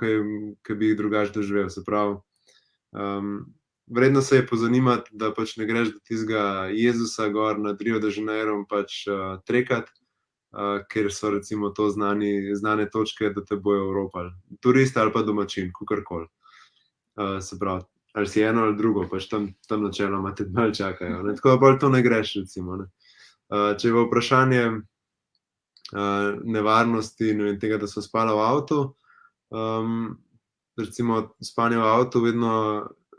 ki bi jih drugače doživel. Se pravi, vredno se je pozanimati, da pač ne greš do tistega Jezusa gor nad Rio de Janeirom pač trekat, ker so recimo to znane točke, da te bojo oropali. Turist ali pa domačin, kakorkoli. Se pravi, ali si eno ali drugo, pač tam načeloma te malo čakajo. Ne? Tako da bolj to ne greš, recimo. Ne? Če je vprašanje nevarnosti, ne vem, tega, da so spala v avtu, recimo spanje v avtu vedno,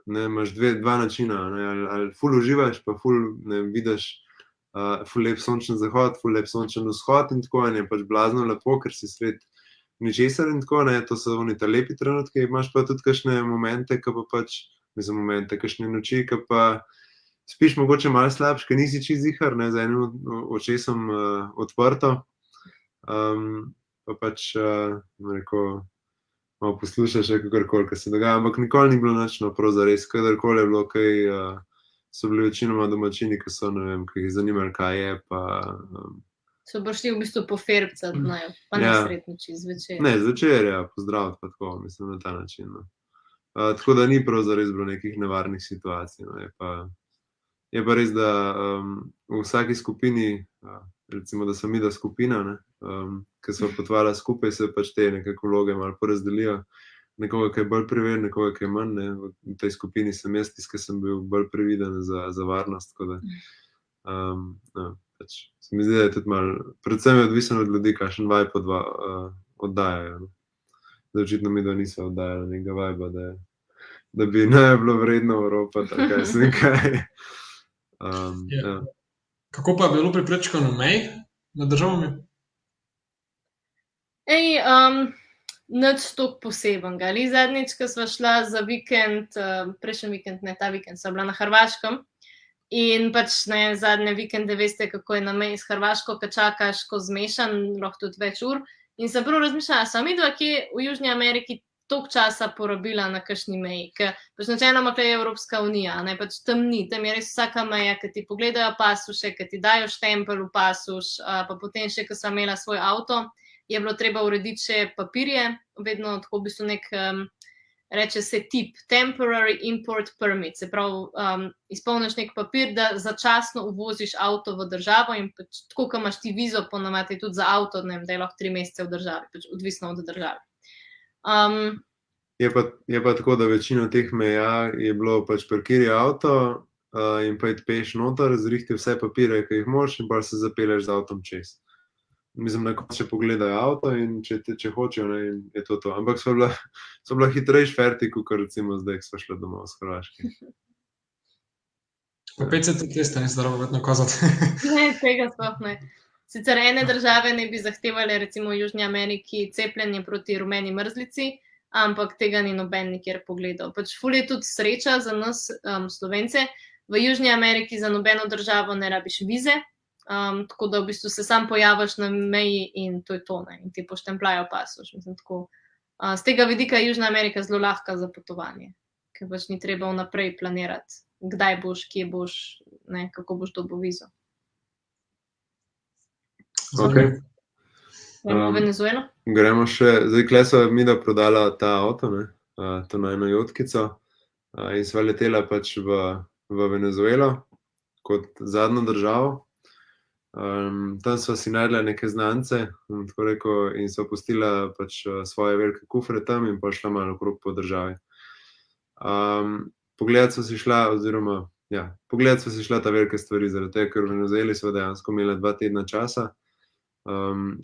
ne, imaš dva načina, ne? Ali ful uživaš, pa ful, ne, vidiš ful lep sončen zahod, ful lep sončen vzhod in tako, in je pač blazno lepo, ker si sred ničesar in tako, ne, to so oni ta lepi trenutki, imaš pa tudi kakšne momente, ki pa pač, kakšne noči, ki pa spiš mogoče malo slabš, ker nisi čisto ziher, ne, z enim očesom odprto, pa pač, rekel, malo poslušaš, kakorkoli, kar se dogaja, ampak nikoli ni bilo nič prav zares, kadarkoli je bilo kaj, so bili večinoma domačini, ki so, ne vem, ki jih zanimali, kaj je, pa... So prišli v bistvu poferbcati, pa ne sretniči zvečer. Ne, zvečer, pozdraviti pa tako, mislim, na ta način. No. Tako da ni prav zares bilo nekih nevarnih situacij. No. Je pa res, da v vsaki skupini, recimo, da sem midva skupina, ki so potovala skupaj, se pač te nekako vloge malo porazdelijo. Nekoga, ki je bolj preveren, nekoga, ki je manj. Ne. V tej skupini sem jaz tisti, ki sem bil bolj previden za varnost. Tako da, pač, se mi zdi, da je tudi malo, predvsem je odvisno od ljudi, kakšen vibe oddajajo. No. Zdaj očitno midva niso oddajali nekega vibea, da bi naj bilo vredno oropati, ali kaj se nekaj. Kako pa je bilo pri prečkanju mej med državami? Nič toliko posebenega. Zadnjič, ko sva šla za vikend, prejšnji vikend, ne, ta vikend, sva bila na Hrvaškem in pač ne, zadnje vikende veste, kako je na meji s Hrvaško, ko čakaš, ko zmešan, lahko tudi več ur. In sem prav razmišljala, sem midva, ki je v Južni Ameriki toliko časa porabila na kakšni meji, ker pač načeloma je Evropska unija, ne, pač tam ni, tam je res vsaka meja, ki ti pogledajo pasuše, ki ti dajo štempelj v pasuš, pa potem še, ko sva imela svoj avto, je bilo treba urediti še papirje, vedno tako v bistvu nek, reče se tip, temporary import permit, se pravi, izpolniš nek papir, da začasno uvoziš avto v državo in pač tako, ko imaš ti vizo, ponavadi tudi za avto, ne vem, da je lahko 3 mesece v državi, pač odvisno od države. Je pa tako, da večino teh meja je bilo pač parkiri avto in pa iti peš noter, zrihti vse papire, ki jih moraš in pa se zapelješ z avtom čez. Mislim, da še pogledajo avto in če hočejo, ne, je to. Ampak so bila hitrejši ferti, kot recimo zdaj, ko sva šla domov z Hrvaške. Po PCT testa nisi dalo vedno kazati. Ne, tega sploh ne. Sicer ene države ne bi zahtevali, recimo v Južni Ameriki, cepljenje proti rumeni mrzlici, ampak tega ni noben nikjer pogledal. Pač ful je tudi sreča za nas, Slovence. V Južni Ameriki za nobeno državo ne rabiš vize, tako da v bistvu se sam pojaviš na meji in to je to, ne, in ti poštemplajo pasuš. Mislim, tako. Z tega vidika je Južna Amerika zelo lahka za potovanje, ker pač ni treba vnaprej planirati, kdaj boš, kje boš, ne, kako boš dobil vizo. Okay. Gremo v Venezuelo? Gremo še, zdaj kle so mi da prodala ta avto, ne, to najno jotkico, in sva letela pač v Venezuelo kot zadnjo državo. Tam sva si najdla neke znance, tako rekel, in sva pustila pač svoje velike kufre tam in pa šla malo okrog po državi. Pogledat sva si šla ta velike stvari, zaradi tega, ker v Venezueli sva dejansko imela 2 tedna časa,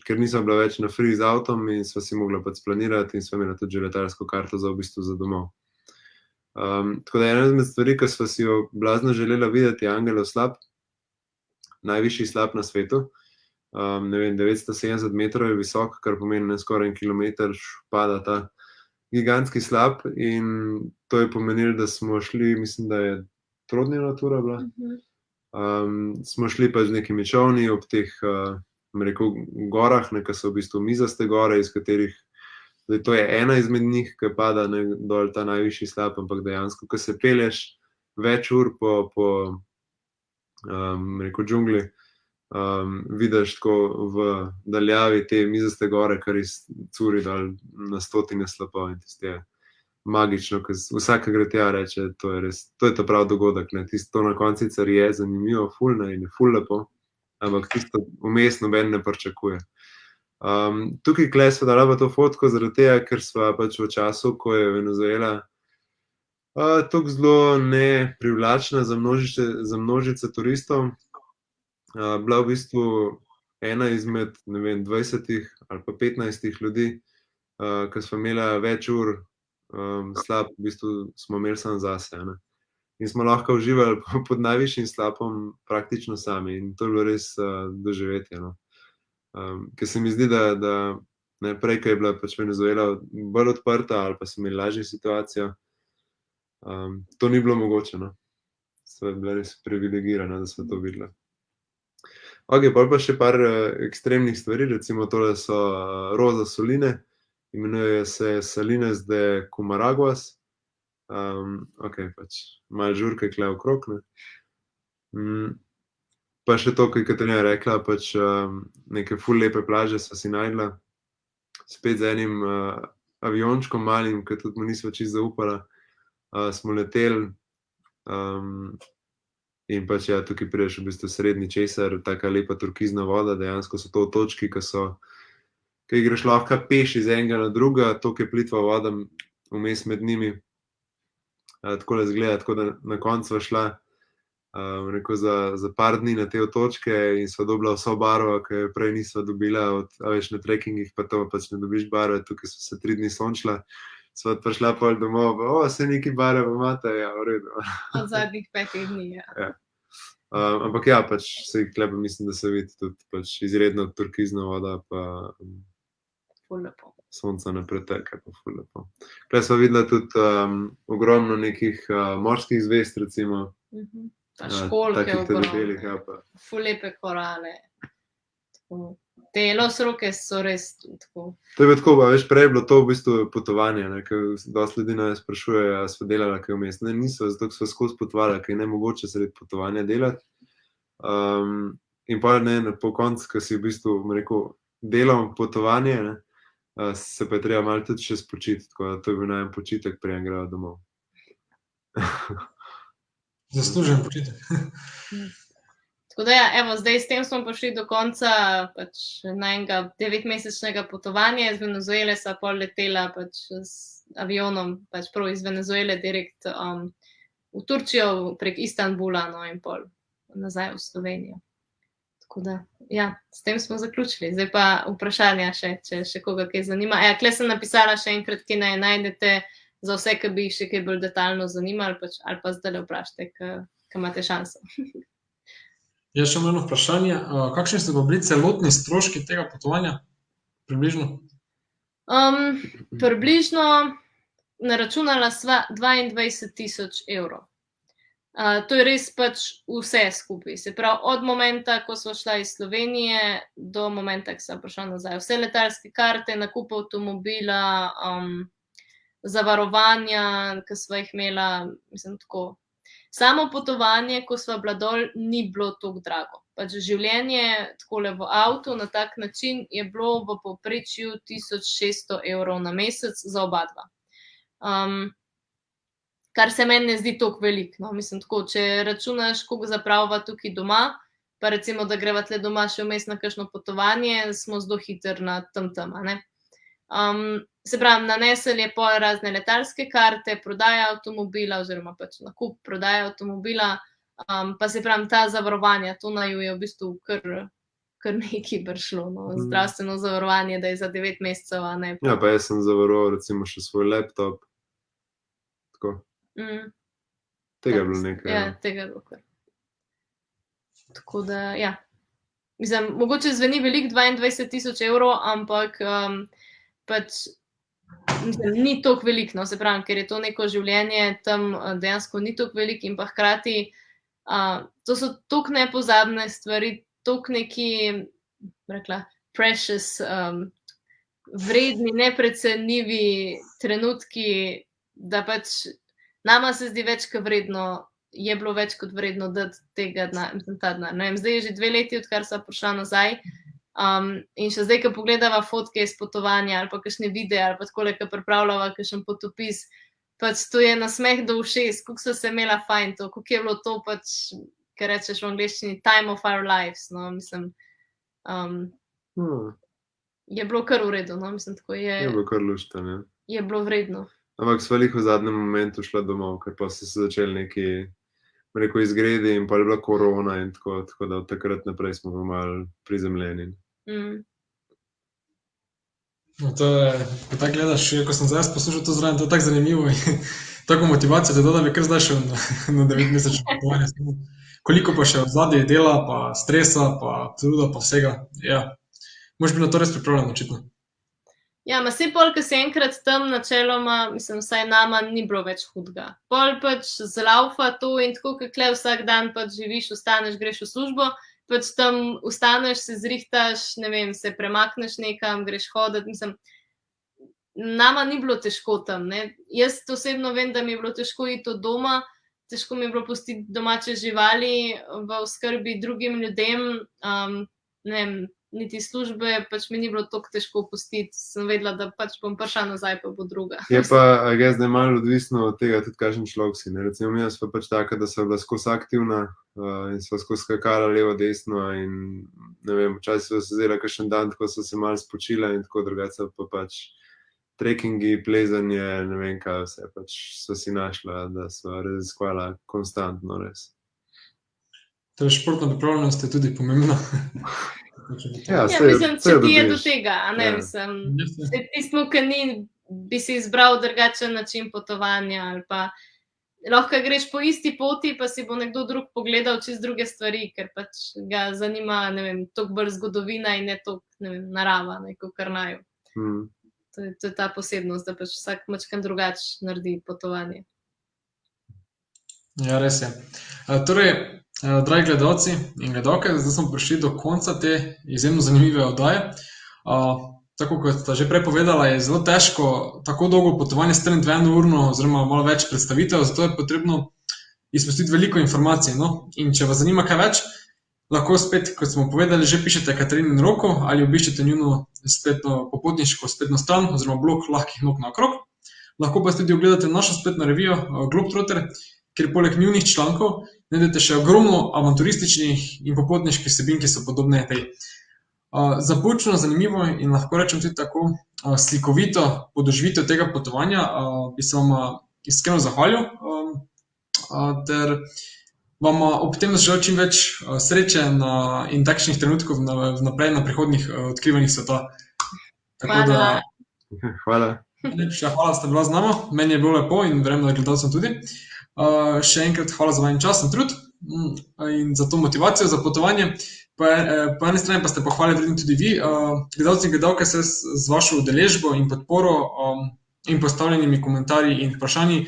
ker nisem bila več na free z avtom in sva si mogla pač splanirati in sva imela tudi že letalsko karto za v bistvu za domov. Tako da ena izmed stvari, ki sva si jo blazno želela videti, je Angelov slap, najvišji slap na svetu. Ne vem, 970 metrov je visok, kar pomeni, da skoraj 1 kilometer pada ta gigantski slap in to je pomenilo, da smo šli, mislim, da je trodnevna tura bila. Smo šli pa z nekimi čovni ob teh, rekel, gorah, ki so v bistvu mizaste gore, iz katerih, zdaj to je ena izmed njih, ki pada dol ta najvišji slap, ampak dejansko, ko se peleš več ur po rekel, džungli, vidiš tako v daljavi te mizaste gore, kar izcuri dol na stotine slapov in tisto je magično, ker vsaka gre tja reče, to je res, to je ta prav dogodek, ne, tisto na konci car je zanimivo, ful, ne, in je ful lepo, ampak tisto vmes noben ne pričakuje. Tukaj kle sva dala pa to fotko zaradi tega, ker sva pač v času, ko je Venezuela tako zelo neprivlačna za množice turistov, bila v bistvu ena izmed, ne vem, 20 ali pa 15 ljudi, ki sva imela več ur slap, v bistvu smo imeli samo zase, ne. In smo lahko uživali pod najvišjim slapom praktično sami in to je bilo res doživetje, no. Ker se mi zdi, da ne, prej, ko je bila pač Venezuela bolj odprta ali pa so imeli lažjo situacijo, to ni bilo mogoče, no. Sva bila res privilegirana, da sva to videla. Ok, pol pa še par ekstremnih stvari, recimo tole so roza soline, imenujejo se Salinas de Comaraguas. Ok, pač malo žurke kle okrog, ne. Pa še to, kot je Katarina rekla, pač neke ful lepe plaže sva si najdla, spet z enim aviončkom malim, ki tudi mu nisva čisto zaupala, smo leteli in pač ja, tukaj prideš v bistvu srednji česar, taka lepa turkizna voda, dejansko so to otočki, ki greš lahko peš iz enega na druga, toliko je plitva voda vmes med njimi. Takole izgleda, tako da na koncu sva šla, rekel, za par dni na te otočke in sva dobila vso barvo, ki jo prej nisva dobila, a veš, na trekkingih pa to pač ne dobiš barve, tukaj sva se 3 dni sončila, sva prišla pol domov, saj neki barve imate, ja, v redu. Od zadnjih 5 dni, ja. Ja. Ampak ja, pač saj tule pa mislim, da se vidi tudi pač izredno turkizna voda, pa Ful lepo. sonca ne preteka, pa ful lepo. Tule sva videla tudi ogromno nekih morskih zvezd, recimo. Pa školjke takih ogromne, debelih, ja, pa. ful lepe korale. Tako. Te losroke so res tako. To je bilo tako, veš, prej je bilo to v bistvu potovanje, ne, ker dosti ljudi nas sprašuje, a sva delala kaj vmes. Ne, nisva, zato sva skozi potovala, ker je nemogoče sredi potovanja delati. In pa ne, po koncu, ko si v bistvu, rekel, delal potovanje, ne, se pa je treba malo tudi še spočiti, tako da to je bil najem počitek, preden greva domov. Zaslužen počitek. Tako da ja, evo, zdaj s tem smo prišli do konca pač najnega 9-mesečnega potovanja. Iz Venezuele sva pol letela pač z avionom, pač prav iz Venezuele direkt v Turčijo prek Istanbula, no, in pol nazaj v Slovenijo. Tako da, ja, s tem smo zaključili. Zdaj pa vprašanja še, če še koga kaj zanima. Ja, tule sem napisala še enkrat, kje naj najdete za vse, ki bi jih še kaj bolj detaljno zanimali, pač, ali pa zdaj vprašajte, ki imate šanso. Jaz še imam eno vprašanje. Kakšni so pa bili celotni stroški tega potovanja? Približno? Približno naračunala sva 22.000 evrov. To je res pač vse skupaj. Se pravi, od momenta, ko sva šla iz Slovenije, do momenta, ko sva prišla nazaj. Vse letalske karte, nakup avtomobila, zavarovanja, ki sva jih imela, mislim, tako. Samo potovanje, ko sva bila dol, ni bilo tako drago. Pač življenje takole v avtu na tak način je bilo v povprečju 1600 evrov na mesec za oba dva. Kar se meni ne zdi toliko veliko, no. Mislim, tako, če računaš, koliko zapraviva tukaj doma, pa recimo, da greva tle doma še vmes na kakšno potovanje, smo zelo hitro na tam, a ne. Se pravi, nanesli je pol razne letalske karte, prodaja avtomobila oziroma pač nakup prodaja avtomobila, pa se pravi, ta zavarovanja, to naju je v bistvu kar nekaj prišlo, no. Zdravstveno zavarovanje, da je za 9 mesecev, a ne. Ja, pa jaz sem zavaroval recimo še svoj laptop. Tako. Tega je bilo nekaj. Ja, tega je bilo kar. Tako da, ja. Mislim, mogoče zveni veliko 22.000 evrov, ampak pač mislim, ni toliko veliko, no, se pravi, ker je to neko življenje, tam dejansko ni toliko veliko in pa hkrati to so toliko nepozabne stvari, toliko neki, rekla, precious, vredni, neprecenljivi trenutki, da pač nama se zdi več kot vredno, je bilo več kot vredno dati tega ta denar. Ne vem, zdaj je že 2 leti, odkar sva prišla nazaj. In še zdaj, ko pogledava fotke iz potovanja ali pa kakšne videe ali pa takole, ko pripravljava kakšen potopis, pač to je nasmeh do ušes, koliko so se imela fajn to, koliko je bilo to pač, kar rečeš v angleščini, time of our lives, no, mislim, je bilo kar v redu, no, mislim, tako Je bilo kar luštno, ja. je bilo vredno. Ampak sva v zadnjem momentu šla domov, ker pa so se začeli neki, rekel, izgredi in pa je bila korona in tako da od takrat naprej smo malo prizemljeni. No, to je, ko tako gledaš, ko sem zdaj poslušal to zraven, to je tako zanimivo in tako motivacijo te da bi kar zdaj šel na 9-mesečno potovanje. Koliko pa še odzadaj dela, pa stresa, pa truda, pa vsega. Ja, moraš biti na to res pripravljen, očitno. Ja, ma saj pol, ko si enkrat tam načeloma, mislim, vsaj nama ni bilo več hudega. Pol pač zlaufa to in tako, kakle vsak dan pač živiš, vstaneš, greš v službo, pač tam vstaneš, se zrihtaš, ne vem, se premakneš nekam, greš hoditi, mislim, nama ni bilo težko tam, ne. Jaz osebno vem, da mi je bilo težko iti od doma, težko mi je bilo pustiti domače živali v oskrbi drugim ljudem, ne vem, niti službe, pač mi ni bilo toliko težko pustiti, sem vedela, da pač bom prišla nazaj, pa bo druga. Je pa, jaz zdaj malo odvisno od tega, tudi kakšen človek si, ne. Recimo, mi sva pač taka, da sva bila skozi aktivna in sva skozi skakala levo, desno in ne vem, včasih sva se vzela kakšen dan, tako sva se malo spočila in tako, drugače pa pač trekkingi, plezanje, ne vem kaj vse, pač sva si našla, da sva raziskvala konstantno, res. Torej, športna pripravljenost je tudi pomembna. Ja, mislim, če ti je do dobiš. tega, a ne, Ja. mislim, tistim, ki ni, bi si izbral drugačen način potovanja ali pa lahko greš po isti poti, pa si bo nekdo drug pogledal čez druge stvari, ker pač ga zanima, ne vem, toliko bolj zgodovina in ne toliko, ne vem, narava, neko kar naju. To je ta posebnost, da pač vsak majčkeno drugače naredi potovanje. Ja, res je. Torej, dragi gledalci in gledalke, zdaj smo prišli do konca te izjemno zanimive oddaje. Tako kot sta že prej povedala, je zelo težko tako dolgo potovanje strniti v 1-urno oziroma malo več predstavitev, zato je potrebno izpustiti veliko informacij. No? In če vas zanima kaj več, lahko spet, kot smo povedali, že pišete Katarini in Roku ali obiščete njuno spletno popotniško spletno stran oziroma blog Lahkih nog naokrog. Lahko pa tudi ogledate našo spletno revijo Globetrotter, kjer poleg njunih člankov najdete še ogromno avanturističnih in popotniških vsebin, ki so podobne tej. Za poučno, zanimivo in lahko rečem tudi tako slikovito podoživitev tega potovanja bi se vam iskreno zahvalil ter vam ob tem želel čim več sreče in takšnih trenutkov vnaprej na prihodnjih odkrivanjih sveta. Tako da, Hvala. najlepša hvala, da ste bila z nama. Meni je bilo lepo in verjamem, da gledalcem tudi. Še enkrat hvala za vajen čas in trud in za to motivacijo za potovanje. Po eni strani pa ste pohvalili tudi vi, gledalci in gledalke, se z vašo udeležbo in podporo in postavljenimi komentarji in vprašanji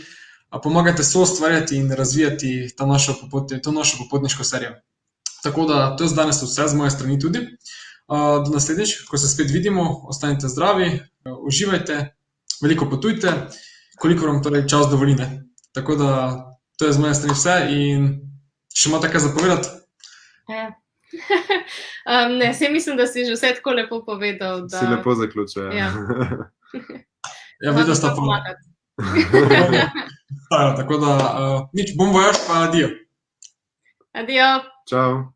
pomagate soustvarjati in razvijati to našo popotniško serijo. Tako da to je danes vse z moje strani tudi. Do naslednjič, ko se spet vidimo, ostanite zdravi, uživajte, veliko potujte, koliko vam torej čas dovoli, ne. Tako da to je z moje strani vse in še imate kaj za povedati? Ne, saj mislim, da si že vse tako lepo povedal. Si lepo zaključil. Ja. Ja, videl sta pomagati. Tako da nič, bon voyage pa adijo. Adijo. Čau.